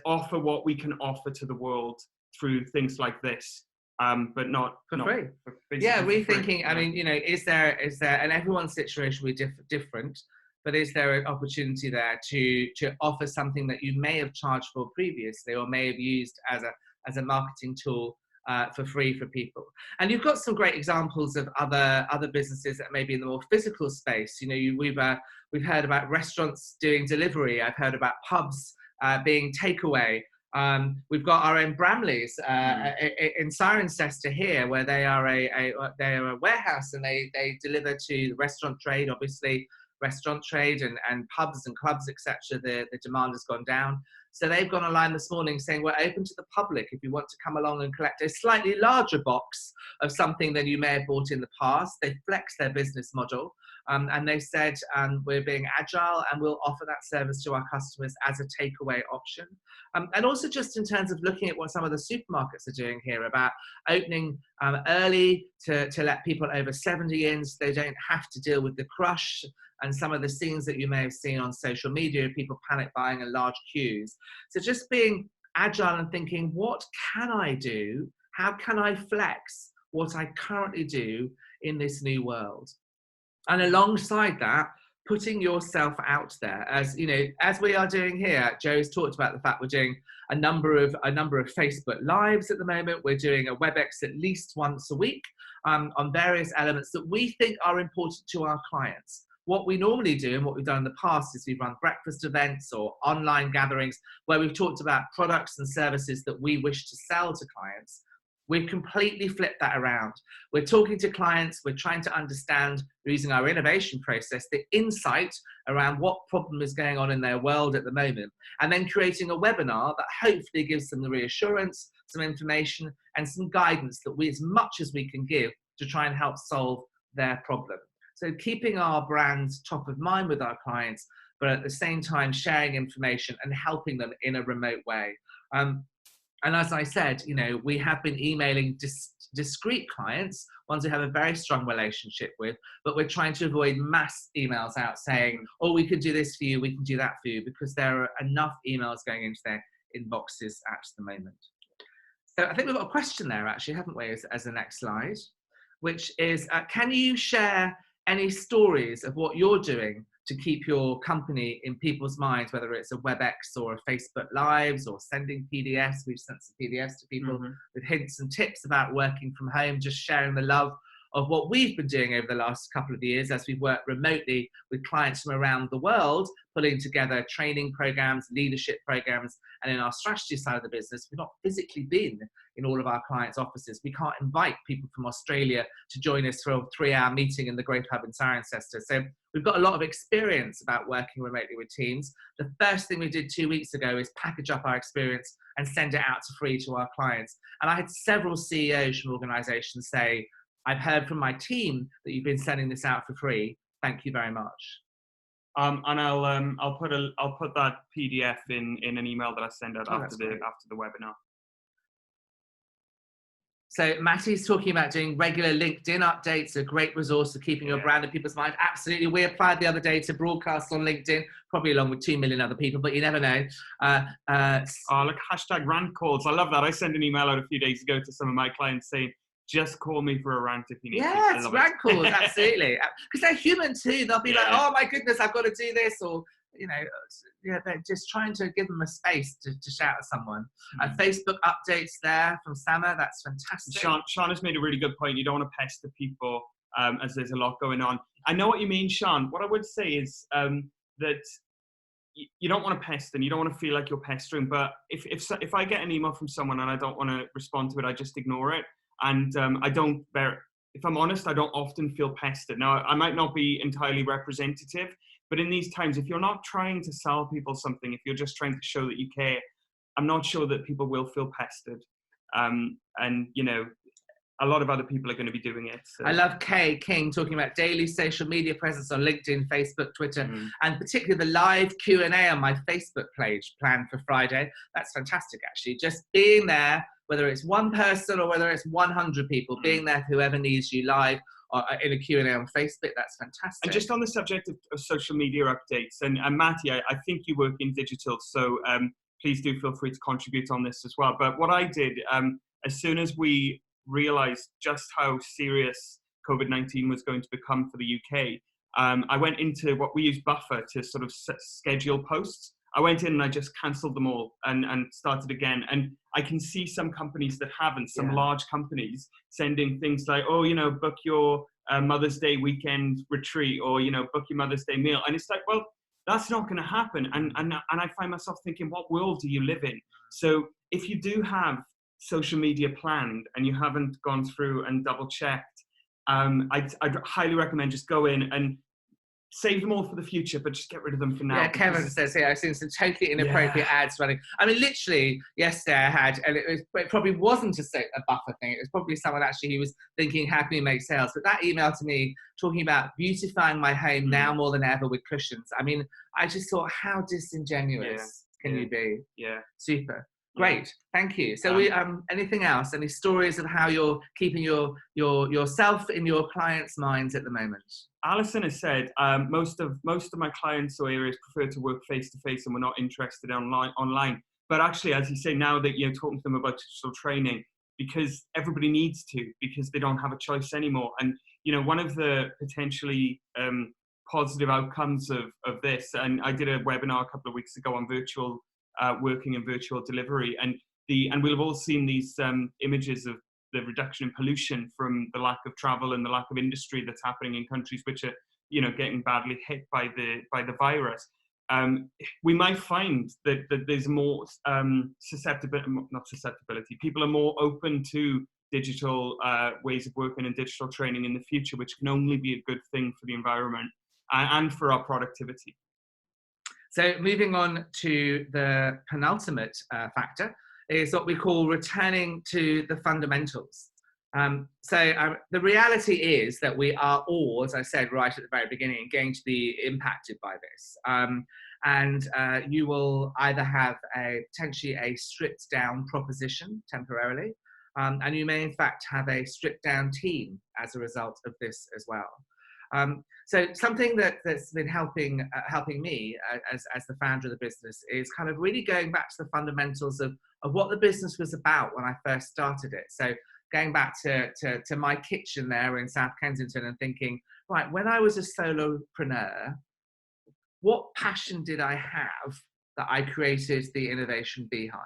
offer what we can offer to the world through things like this, but not for free. Yeah, rethinking. Yeah. I mean, is there, and everyone's situation will be different, but is there an opportunity there to offer something that you may have charged for previously or may have used as a marketing tool for free for people? And you've got some great examples of other businesses that may be in the more physical space. We've heard about restaurants doing delivery. I've heard about pubs being takeaway. We've got our own Bramleys in Cirencester here, where they are a warehouse, and they deliver to the restaurant trade. Obviously, restaurant trade and pubs and clubs, etc. The demand has gone down. So they've gone online this morning saying we're open to the public if you want to come along and collect a slightly larger box of something than you may have bought in the past. They flex their business model, and they said we're being agile and we'll offer that service to our customers as a takeaway option. And also just in terms of looking at what some of the supermarkets are doing here about opening early to let people over 70 in so they don't have to deal with the crush and some of the scenes that you may have seen on social media, people panic buying and large queues. So just being agile and thinking, what can I do? How can I flex what I currently do in this new world? And alongside that, putting yourself out there, as we are doing here. Joe's talked about the fact we're doing a number of Facebook Lives at the moment. We're doing a WebEx at least once a week on various elements that we think are important to our clients. What we normally do and what we've done in the past is we've run breakfast events or online gatherings where we've talked about products and services that we wish to sell to clients. We've completely flipped that around. We're talking to clients, we're trying to understand, using our innovation process, the insight around what problem is going on in their world at the moment, and then creating a webinar that hopefully gives them the reassurance, some information, and some guidance that we, as much as we can give, to try and help solve their problem. So keeping our brands top of mind with our clients, but at the same time sharing information and helping them in a remote way. And as I said, we have been emailing discrete clients, ones we have a very strong relationship with, but we're trying to avoid mass emails out saying, oh, we can do this for you, we can do that for you, because there are enough emails going into their inboxes at the moment. So I think we've got a question there, actually, haven't we, as the next slide, which is, can you share any stories of what you're doing to keep your company in people's minds, whether it's a WebEx or a Facebook Lives or sending PDFs? We've sent some PDFs to people with hints and tips about working from home, just sharing the love of what we've been doing over the last couple of years as we've worked remotely with clients from around the world, putting together training programs, leadership programs, and in our strategy side of the business, we've not physically been in all of our clients' offices. We can't invite people from Australia to join us for a 3-hour meeting in the Growth Hub in Cirencester. So we've got a lot of experience about working remotely with teams. The first thing we did 2 weeks ago is package up our experience and send it out for free to our clients. And I had several CEOs from organizations say, I've heard from my team that you've been sending this out for free. Thank you very much. And I'll put that PDF in an email that I send out after the webinar. So Matty's talking about doing regular LinkedIn updates, a great resource for keeping your brand in people's mind. Absolutely. We applied the other day to broadcast on LinkedIn, probably along with 2 million other people, but you never know. Look, hashtag rant calls. I love that. I sent an email out a few days ago to some of my clients saying, just call me for a rant if you need to. Yes, rant calls, absolutely. Because they're human too. They'll be like, oh my goodness, I've got to do this. Or, they're just trying to give them a space to shout at someone. Facebook updates there from Sama. That's fantastic. Sean has made a really good point. You don't want to pester people as there's a lot going on. I know what you mean, Sean. What I would say is that you don't want to pester and you don't want to feel like you're pestering. But if I get an email from someone and I don't want to respond to it, I just ignore it. And if I'm honest, I don't often feel pestered. Now, I might not be entirely representative, but in these times, if you're not trying to sell people something, if you're just trying to show that you care, I'm not sure that people will feel pestered. And a lot of other people are going to be doing it. So. I love Kay King talking about daily social media presence on LinkedIn, Facebook, Twitter, and particularly the live Q&A on my Facebook page planned for Friday. That's fantastic, actually. Just being there, whether it's one person or whether it's 100 people, being there for whoever needs you live or in a Q&A on Facebook, that's fantastic. And just on the subject of social media updates, and Matty, I think you work in digital, so please do feel free to contribute on this as well. But what I did, as soon as we realized just how serious COVID-19 was going to become for the UK, I went into what we use Buffer to sort of schedule posts. I went in and I just cancelled them all and started again. And I can see some companies that haven't, some large companies sending things like, oh, you know, book your Mother's Day weekend retreat, or, you know, book your Mother's Day meal. And it's like, well, that's not going to happen. And I find myself thinking, what world do you live in? So if you do have social media planned and you haven't gone through and double checked, I'd highly recommend just go in and save them all for the future, but just get rid of them for now. Yeah, Kevin says here, I've seen some totally inappropriate ads running. I mean, literally, yesterday I had, and it probably wasn't a Buffer thing. It was probably someone actually who was thinking, how can we make sales? But that email to me talking about beautifying my home now more than ever with cushions. I mean, I just thought, how disingenuous can you be? Yeah. Super. Great, thank you. So anything else? Any stories of how you're keeping yourself in your clients' minds at the moment? Alison has said most of my clients or areas prefer to work face to face, and we're not interested online. But actually, as you say, now that you're talking to them about digital training, because everybody needs to, because they don't have a choice anymore. And you know, one of the potentially positive outcomes of this, and I did a webinar a couple of weeks ago on virtual working and virtual delivery, and we'll have all seen these images of the reduction in pollution from the lack of travel and the lack of industry that's happening in countries which are, you know, getting badly hit by the virus. We might find that there's more susceptibility. People are more open to digital ways of working and digital training in the future, which can only be a good thing for the environment and for our productivity. So moving on to the penultimate factor is what we call returning to the fundamentals. The reality is that we are all, as I said right at the very beginning, going to be impacted by this. And you will either have potentially a stripped down proposition temporarily, and you may in fact have a stripped down team as a result of this as well. So something that's been helping me as the founder of the business is kind of really going back to the fundamentals of what the business was about when I first started it. So going back to my kitchen there in South Kensington and thinking, right, when I was a solopreneur, what passion did I have that I created the Innovation Beehive?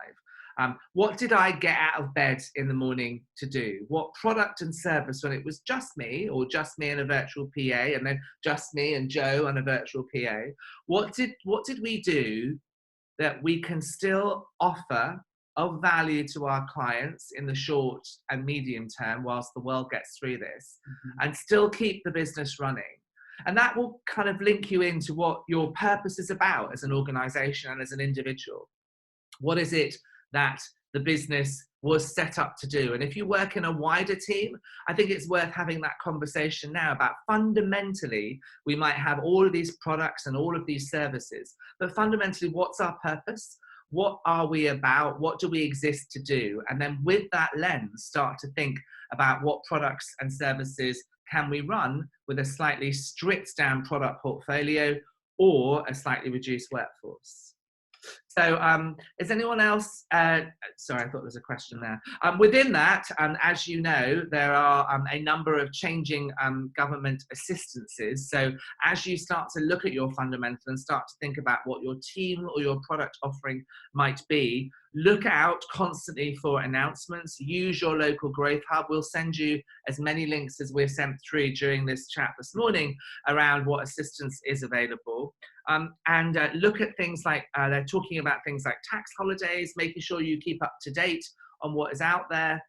What did I get out of bed in the morning to do? What product and service, when it was just me, or just me and a virtual PA, and then just me and Joe and a virtual PA, what did we do that we can still offer of value to our clients in the short and medium term whilst the world gets through this, and still keep the business running? And that will kind of link you into what your purpose is about as an organization and as an individual. What is it that the business was set up to do? And if you work in a wider team, I think it's worth having that conversation now about fundamentally, we might have all of these products and all of these services, but fundamentally, what's our purpose? What are we about? What do we exist to do? And then with that lens, start to think about what products and services can we run with a slightly stripped down product portfolio or a slightly reduced workforce. So is anyone else, sorry, I thought there was a question there. Within that, as you know, there are a number of changing government assistances. So as you start to look at your fundamental and start to think about what your team or your product offering might be, look out constantly for announcements. Use your local growth hub. We'll send you as many links as we're sent through during this chat this morning around what assistance is available. And look at things like, they're talking about things like tax holidays, making sure you keep up to date on what is out there.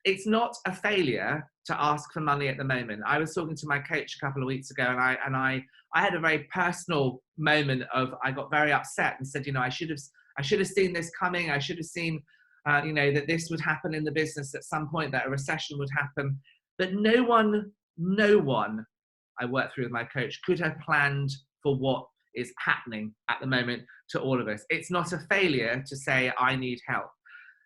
It's not a failure to ask for money at the moment. I was talking to my coach a couple of weeks ago, and I had a very personal moment of, I got very upset and said, you know, I should have seen this coming. I should have seen that this would happen in the business at some point, that a recession would happen. But no one I worked through with my coach could have planned for what is happening at the moment to all of us. It's not a failure to say, I need help.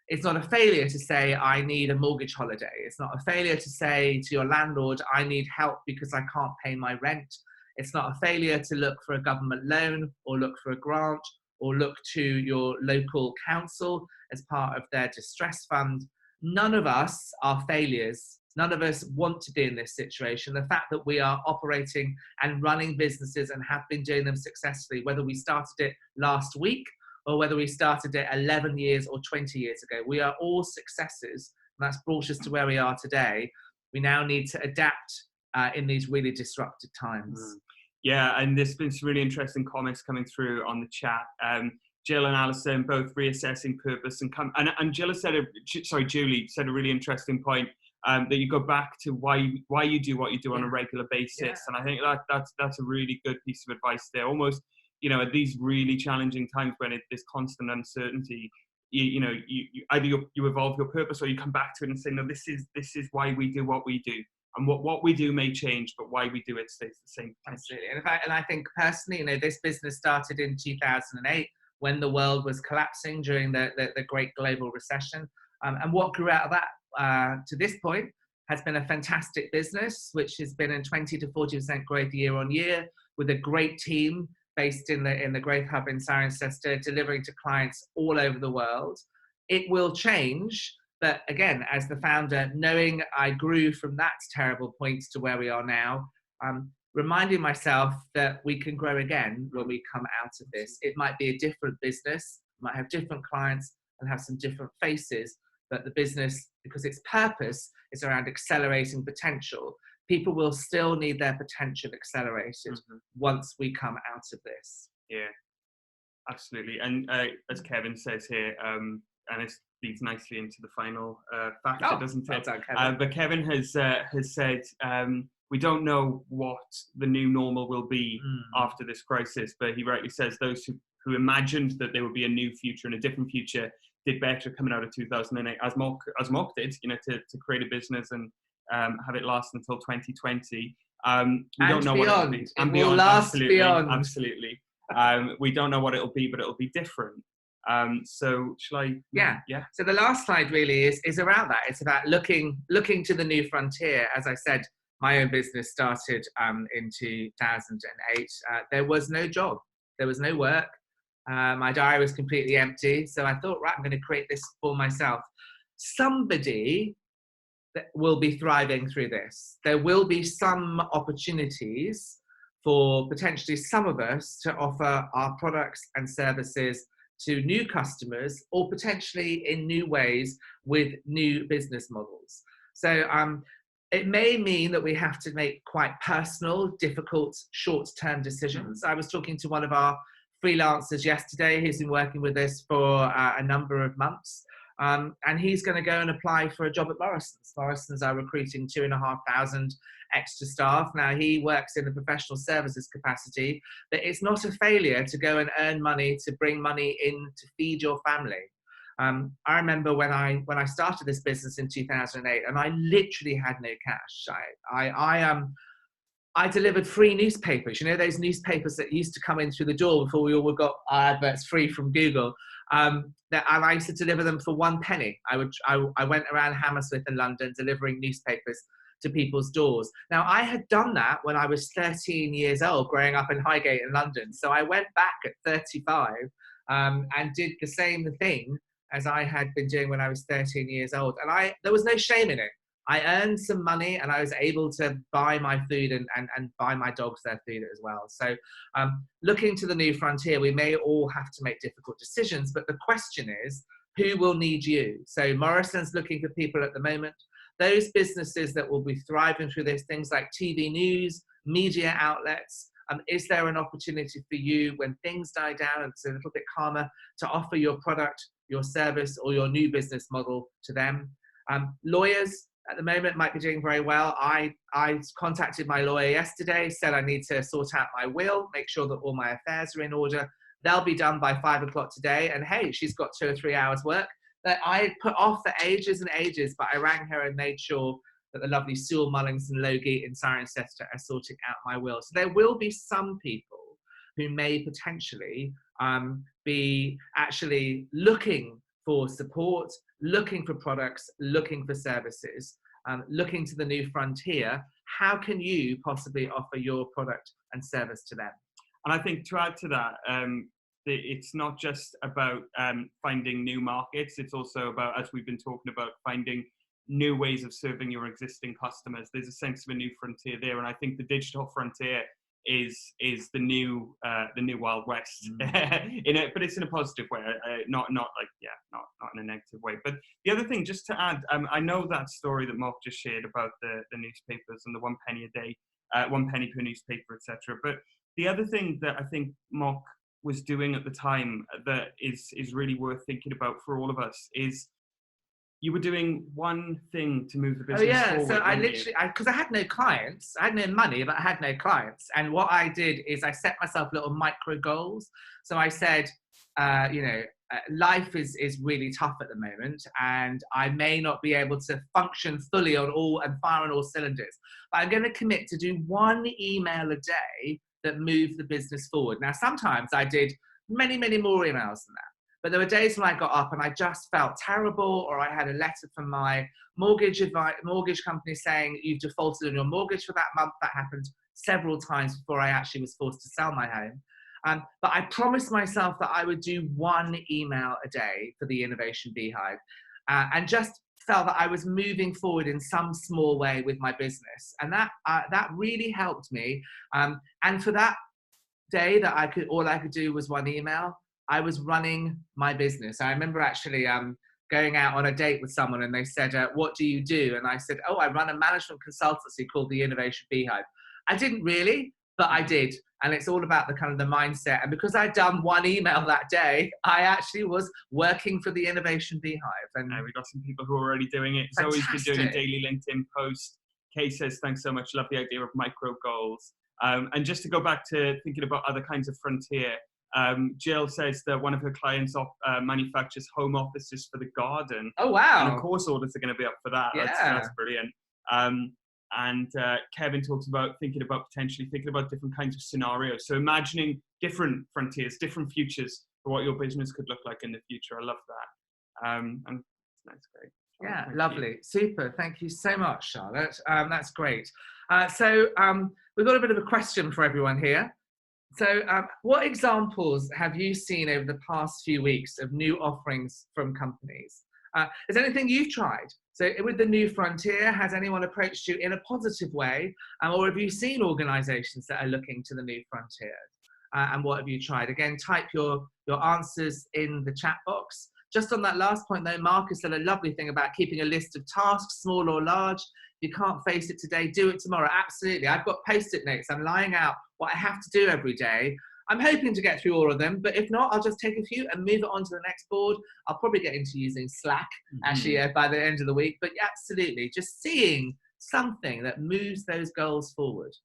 It's not a failure to say, I need a mortgage holiday. It's not a failure to say to your landlord, I need help because I can't pay my rent. It's not a failure to look for a government loan or look for a grant or look to your local council as part of their distress fund. None of us are failures. None of us want to be in this situation. The fact that we are operating and running businesses and have been doing them successfully, whether we started it last week or whether we started it 11 years or 20 years ago, we are all successes. And that's brought us to where we are today. We now need to adapt in these really disrupted times. Yeah, and there's been some really interesting comments coming through on the chat. Jill and Alison both reassessing purpose and Jill said, Julie said a really interesting point. That you go back to why you do what you do on a regular basis, and I think that's a really good piece of advice there. Almost, at these really challenging times when there's constant uncertainty, you either you evolve your purpose or you come back to it and say, no, this is why we do what we do, and what we do may change, but why we do it stays the same. Absolutely, and I think personally, this business started in 2008 when the world was collapsing during the Great Global Recession, and what grew out of that to this point has been a fantastic business, which has been in 20 to 40% growth year on year, with a great team based in the Growth Hub in Cirencester, delivering to clients all over the world. It will change, but again, as the founder, knowing I grew from that terrible point to where we are now, reminding myself that we can grow again when we come out of this. It might be a different business, might have different clients and have some different faces, but the business, because its purpose is around accelerating potential, people will still need their potential accelerated once we come out of this. Yeah, absolutely. And as Kevin says here, and it leads nicely into the final factor, doesn't it? Kevin. But Kevin has said, we don't know what the new normal will be after this crisis, but he rightly says those who imagined that there would be a new future and a different future did better coming out of 2008, as Mark did, to create a business and have it last until 2020. We don't know what it'll be. And beyond. It will last beyond. Absolutely. We don't know what it'll be, but it'll be different. So shall I? Yeah. So the last slide really is around that. It's about looking to the new frontier. As I said, my own business started in 2008. There was no job. There was no work. My diary was completely empty. So I thought, right, I'm going to create this for myself. Somebody that will be thriving through this. There will be some opportunities for potentially some of us to offer our products and services to new customers, or potentially in new ways with new business models. So it may mean that we have to make quite personal, difficult, short-term decisions. I was talking to one of our freelancers yesterday who's been working with us for a number of months, and he's going to go and apply for a job at Morrison's. Morrison's are recruiting 2,500 extra staff. Now, he works in a professional services capacity, but it's not a failure to go and earn money, to bring money in to feed your family. I remember when I started this business in 2008, and I literally had no cash. I delivered free newspapers. You know, those newspapers that used to come in through the door before we all got our adverts free from Google. And I used to deliver them for 1 penny. I went around Hammersmith in London delivering newspapers to people's doors. Now, I had done that when I was 13 years old, growing up in Highgate in London. So I went back at 35 and did the same thing as I had been doing when I was 13 years old. And there was no shame in it. I earned some money and I was able to buy my food and buy my dogs their food as well. So looking to the new frontier, we may all have to make difficult decisions, but the question is, who will need you? So Morrison's looking for people at the moment. Those businesses that will be thriving through this, things like TV news, media outlets, is there an opportunity for you when things die down and it's a little bit calmer to offer your product, your service, or your new business model to them? Lawyers at the moment might be doing very well. I contacted my lawyer yesterday, said I need to sort out my will, make sure that all my affairs are in order. They'll be done by 5 o'clock today. And hey, she's got 2 or 3 hours work. that I put off for ages and ages, but I rang her and made sure that the lovely Sewell Mullings and Logie in Cirencester are sorting out my will. So there will be some people who may potentially be actually looking for support, looking for products, looking for services, looking to the new frontier. How can you possibly offer your product and service to them? And I think to add to that, it's not just about finding new markets, it's also about, as we've been talking about, finding new ways of serving your existing customers. There's a sense of a new frontier there, and I think the digital frontier is the new Wild West, but it's in a positive way, not in a negative way. But the other thing, just to add, I know that story that Mark just shared about the newspapers and the 1 penny a day, 1 penny per newspaper, etc. But the other thing that I think Mark was doing at the time that is really worth thinking about for all of us is you were doing one thing to move the business forward. So I literally, because I had no clients, I had no money, but I had no clients. And what I did is I set myself little micro goals. So I said, life is really tough at the moment, and I may not be able to function fully on all and fire on all cylinders. But I'm going to commit to do one email a day that moved the business forward. Now, sometimes I did many, many more emails than that. But there were days when I got up and I just felt terrible, or I had a letter from my mortgage company saying you've defaulted on your mortgage for that month. That happened several times before I actually was forced to sell my home. But I promised myself that I would do one email a day for the Innovation Beehive, and just felt that I was moving forward in some small way with my business. And that really helped me. And for that day that all I could do was one email, I was running my business. I remember actually going out on a date with someone and they said, what do you do? And I said, I run a management consultancy called the Innovation Beehive. I didn't really, but I did. And it's all about the kind of the mindset. And because I'd done one email that day, I actually was working for the Innovation Beehive. And we've got some people who are already doing it. Zoe's been doing a daily LinkedIn post. Kay says, thanks so much. Love the idea of micro goals. And just to go back to thinking about other kinds of frontier, Jill says that one of her clients manufactures home offices for the garden. Oh, wow. And of course, orders are going to be up for that. Yeah. That's brilliant. And Kevin talks about potentially thinking about different kinds of scenarios. So imagining different frontiers, different futures for what your business could look like in the future. I love that. And that's great. Yeah, lovely. Super. Thank you so much, Charlotte. That's great. So we've got a bit of a question for everyone here. So what examples have you seen over the past few weeks of new offerings from companies? Is there anything you've tried? So with the new frontier, has anyone approached you in a positive way? Or have you seen organizations that are looking to the new frontier? And what have you tried? Again, type your answers in the chat box. Just on that last point though, Marcus said a lovely thing about keeping a list of tasks, small or large. If you can't face it today, do it tomorrow. Absolutely. I've got Post-it notes. I'm lying out what I have to do every day. I'm hoping to get through all of them, but if not, I'll just take a few and move it on to the next board. I'll probably get into using Slack actually by the end of the week, but yeah, absolutely. Just seeing something that moves those goals forward.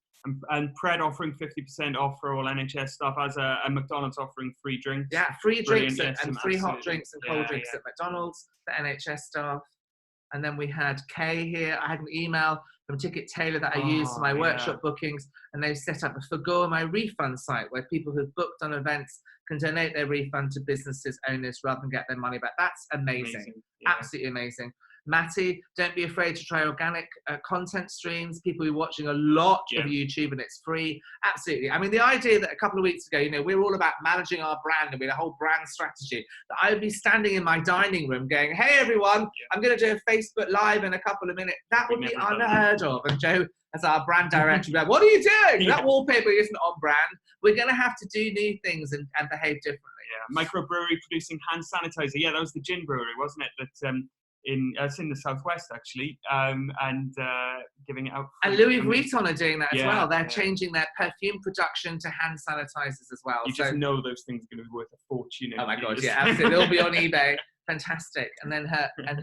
And Pred offering 50% off for all NHS staff, as a McDonald's offering free drinks. Yeah, free drinks Brilliant. and free hot drinks and cold drinks at McDonald's for NHS staff. And then we had Kay here. I had an email from Ticket Tailor that I use for my workshop bookings, and they've set up a Forgo My Refund site where people who've booked on events can donate their refund to businesses owners rather than get their money back. That's amazing. Absolutely amazing. Matty, don't be afraid to try organic content streams. People are watching a lot of YouTube and it's free. Absolutely. I mean, the idea that a couple of weeks ago, we were all about managing our brand and we had a whole brand strategy, that I would be standing in my dining room going, hey, everyone, I'm going to do a Facebook Live in a couple of minutes. That would be unheard of. And Joe, as our brand director, would be like, what are you doing? That wallpaper isn't on brand. We're going to have to do new things and behave differently. Yeah, microbrewery producing hand sanitizer. Yeah, that was the gin brewery, wasn't it? That it's in the southwest actually, and giving it out. And Louis Vuitton are doing that as well. They're changing their perfume production to hand sanitizers as well. You just know those things are going to be worth a fortune. Oh my god, yeah, absolutely. They'll be on eBay. Fantastic. And then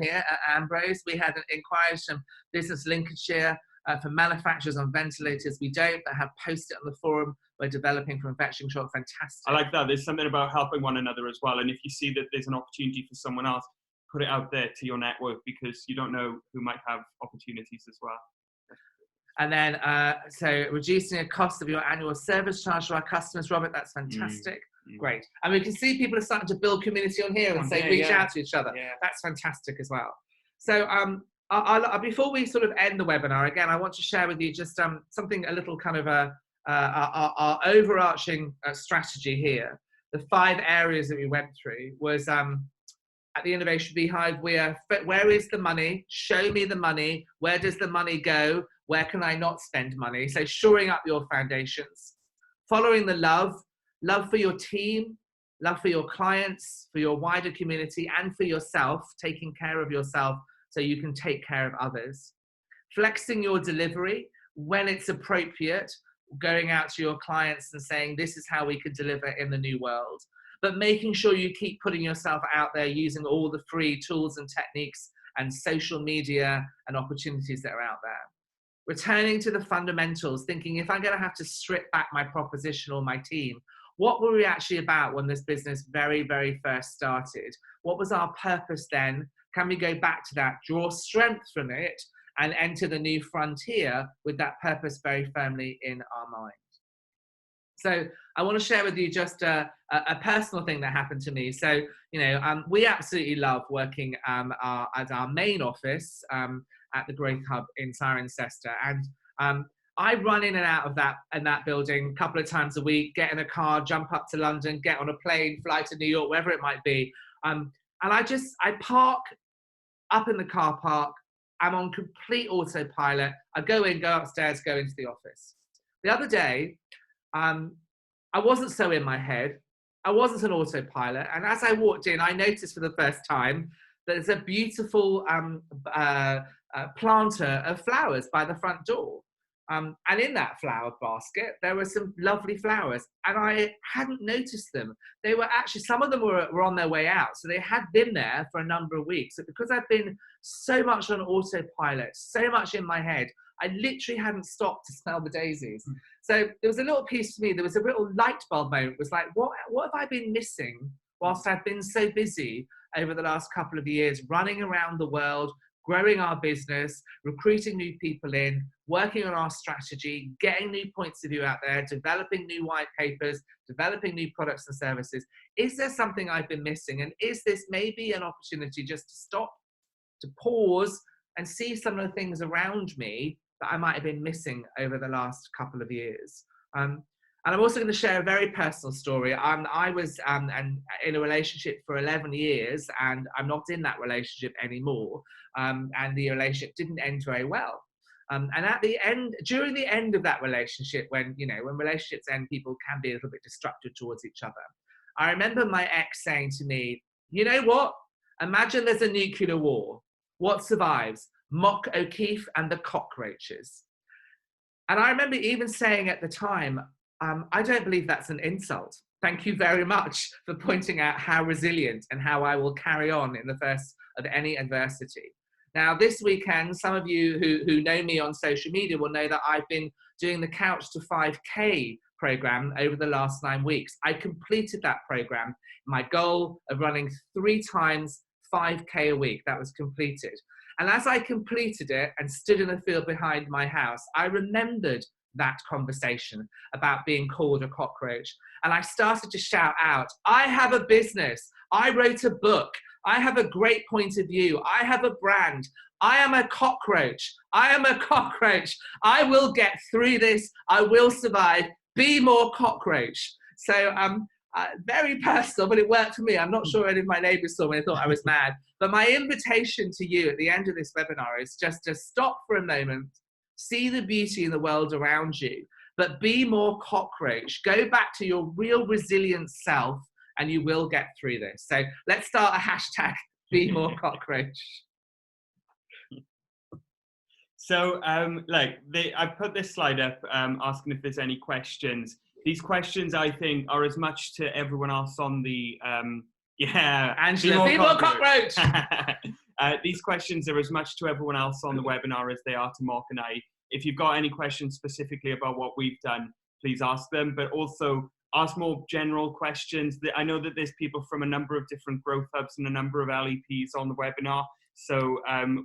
here at Ambrose, we had an inquiries from Business Lincolnshire for manufacturers on ventilators. We don't, but have posted on the forum. We're developing for infection control. Fantastic. I like that. There's something about helping one another as well. And if you see that there's an opportunity for someone else, put it out there to your network, because you don't know who might have opportunities as well. And then, so reducing the cost of your annual service charge to our customers, Robert, that's fantastic. Great. And we can see people are starting to build community on here and say, reach out to each other. Yeah. That's fantastic as well. So before we sort of end the webinar, again, I want to share with you just something, a little kind of our overarching strategy here. The 5 areas that we went through was at the Innovation Beehive, where is the money? Show me the money. Where does the money go? Where can I not spend money? So shoring up your foundations, following the love for your team, love for your clients, for your wider community, and for yourself, taking care of yourself so you can take care of others. Flexing your delivery when it's appropriate, going out to your clients and saying, this is how we could deliver in the new world. But making sure you keep putting yourself out there using all the free tools and techniques and social media and opportunities that are out there. Returning to the fundamentals, thinking if I'm going to have to strip back my proposition or my team, what were we actually about when this business very, very first started? What was our purpose then? Can we go back to that, draw strength from it, and enter the new frontier with that purpose very firmly in our mind? So I want to share with you just a personal thing that happened to me. So, we absolutely love working at our main office at the Growth Hub in Cirencester. And I run in and out of that building a couple of times a week, get in a car, jump up to London, get on a plane, fly to New York, wherever it might be. And I park up in the car park. I'm on complete autopilot. I go in, go upstairs, go into the office. The other day, I wasn't so in my head. I wasn't an autopilot. And as I walked in, I noticed for the first time that there's a beautiful planter of flowers by the front door. And in that flower basket, there were some lovely flowers, and I hadn't noticed them. They were actually, some of them were on their way out, so they had been there for a number of weeks. But because I've been so much on autopilot, so much in my head, I literally hadn't stopped to smell the daisies. So there was a little piece to me, there was a little light bulb moment. It was like, what have I been missing whilst I've been so busy over the last couple of years, running around the world, growing our business, recruiting new people in, working on our strategy, getting new points of view out there, developing new white papers, developing new products and services. Is there something I've been missing? And is this maybe an opportunity just to stop, to pause and see some of the things around me that I might have been missing over the last couple of years? And I'm also going to share a very personal story. I was in a relationship for 11 years, and I'm not in that relationship anymore. And the relationship didn't end very well. And at the end, during the end of that relationship, when relationships end, people can be a little bit destructive towards each other. I remember my ex saying to me, you know what? Imagine there's a nuclear war. What survives? Mock O'Keefe and the cockroaches. And I remember even saying at the time, I don't believe that's an insult. Thank you very much for pointing out how resilient and how I will carry on in the face of any adversity. Now, this weekend, some of you who know me on social media will know that I've been doing the Couch to 5K program over the last 9 weeks. I completed that program. My goal of running 3 times 5K a week, that was completed. And as I completed it and stood in the field behind my house, I remembered that conversation about being called a cockroach. And I started to shout out, I have a business. I wrote a book. I have a great point of view. I have a brand. I am a cockroach. I am a cockroach. I will get through this. I will survive. Be more cockroach. So very personal, but it worked for me. I'm not sure any of my neighbours saw me and thought I was mad. But my invitation to you at the end of this webinar is just to stop for a moment, see the beauty in the world around you, but be more cockroach. Go back to your real resilient self, and you will get through this. So let's start a hashtag, be more cockroach. So I put this slide up asking if there's any questions. These questions, I think, are as much to everyone else on the, Angela, be more cockroach. These questions are as much to everyone else on the webinar as they are to Mark and I. If you've got any questions specifically about what we've done, please ask them. But also, ask more general questions. I know that there's people from a number of different growth hubs and a number of LEPs on the webinar. So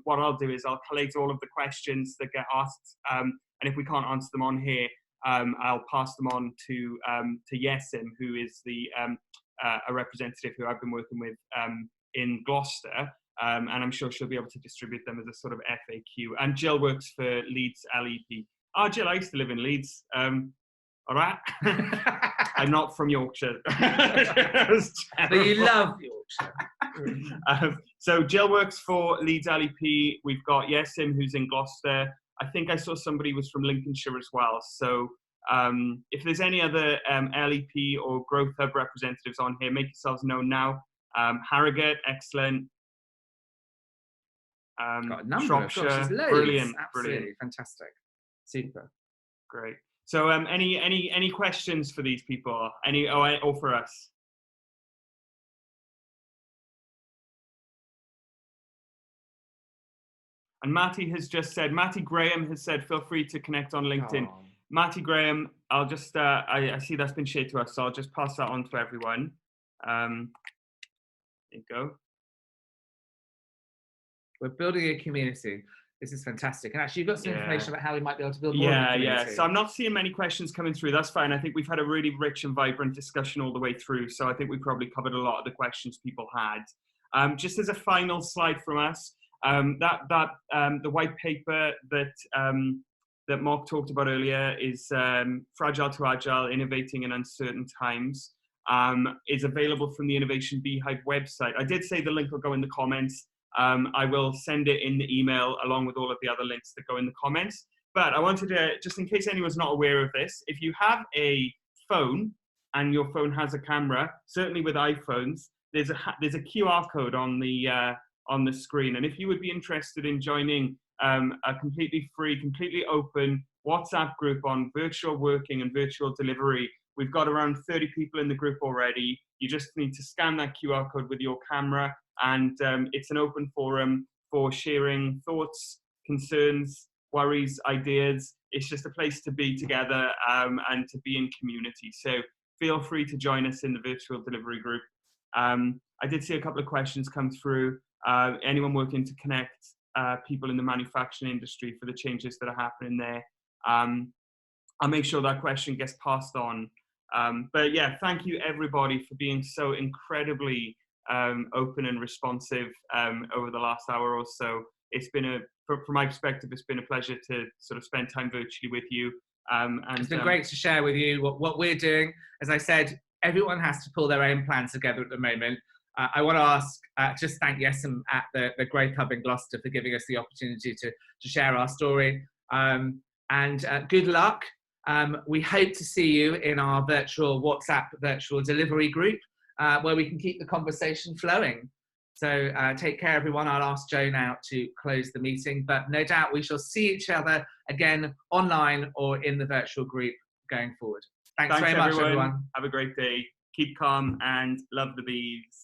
what I'll do is I'll collate all of the questions that get asked, and if we can't answer them on here, I'll pass them on to Yesim, who is a representative who I've been working with in Gloucester, and I'm sure she'll be able to distribute them as a sort of FAQ. And Jill works for Leeds LEP. Oh, Jill, I used to live in Leeds. All right. I'm not from Yorkshire. But you love Yorkshire. So Jill works for Leeds LEP. We've got Yesim, who's in Gloucester. I think I saw somebody was from Lincolnshire as well. So if there's any other LEP or Growth Hub representatives on here, make yourselves known now. Harrogate, excellent. Got a number. Shropshire, Gosh, brilliant, absolutely brilliant, fantastic, super, great. So any questions for these people? Or for us? And Matty has just said, Matty Graham has said, feel free to connect on LinkedIn. Oh. Matty Graham, I'll just, I see that's been shared to us, so I'll just pass that on to everyone. There you go. We're building a community. This is fantastic. And actually, you've got some information about how we might be able to build more of a community. Yeah. So I'm not seeing many questions coming through. That's fine. I think we've had a really rich and vibrant discussion all the way through. So I think we probably covered a lot of the questions people had. Just as a final slide from us, the white paper that Mark talked about earlier is Fragile to Agile, Innovating in Uncertain Times, is available from the Innovation Beehive website. I did say the link will go in the comments. I will send it in the email along with all of the other links that go in the comments. But I wanted to, just in case anyone's not aware of this, if you have a phone and your phone has a camera, certainly with iPhones, there's a QR code on the screen. And if you would be interested in joining a completely free, completely open WhatsApp group on virtual working and virtual delivery, we've got around 30 people in the group already. You just need to scan that QR code with your camera, and it's an open forum for sharing thoughts, concerns, worries, ideas. It's just a place to be together and to be in community. So feel free to join us in the virtual delivery group. I did see a couple of questions come through. Anyone working to connect people in the manufacturing industry for the changes that are happening there? I'll make sure that question gets passed on. But yeah, thank you everybody for being so incredibly open and responsive over the last hour or so. It's been from my perspective, it's been a pleasure to sort of spend time virtually with you. And it's been great to share with you what we're doing. As I said, everyone has to pull their own plans together at the moment. I want to ask, just thank Yesim at the Growth Hub in Gloucester for giving us the opportunity to share our story. And good luck. We hope to see you in our virtual WhatsApp virtual delivery group, where we can keep the conversation flowing. So take care, everyone. I'll ask Joe now to close the meeting, but no doubt we shall see each other again online or in the virtual group going forward. Thanks very much, everyone. Have a great day. Keep calm and love the bees.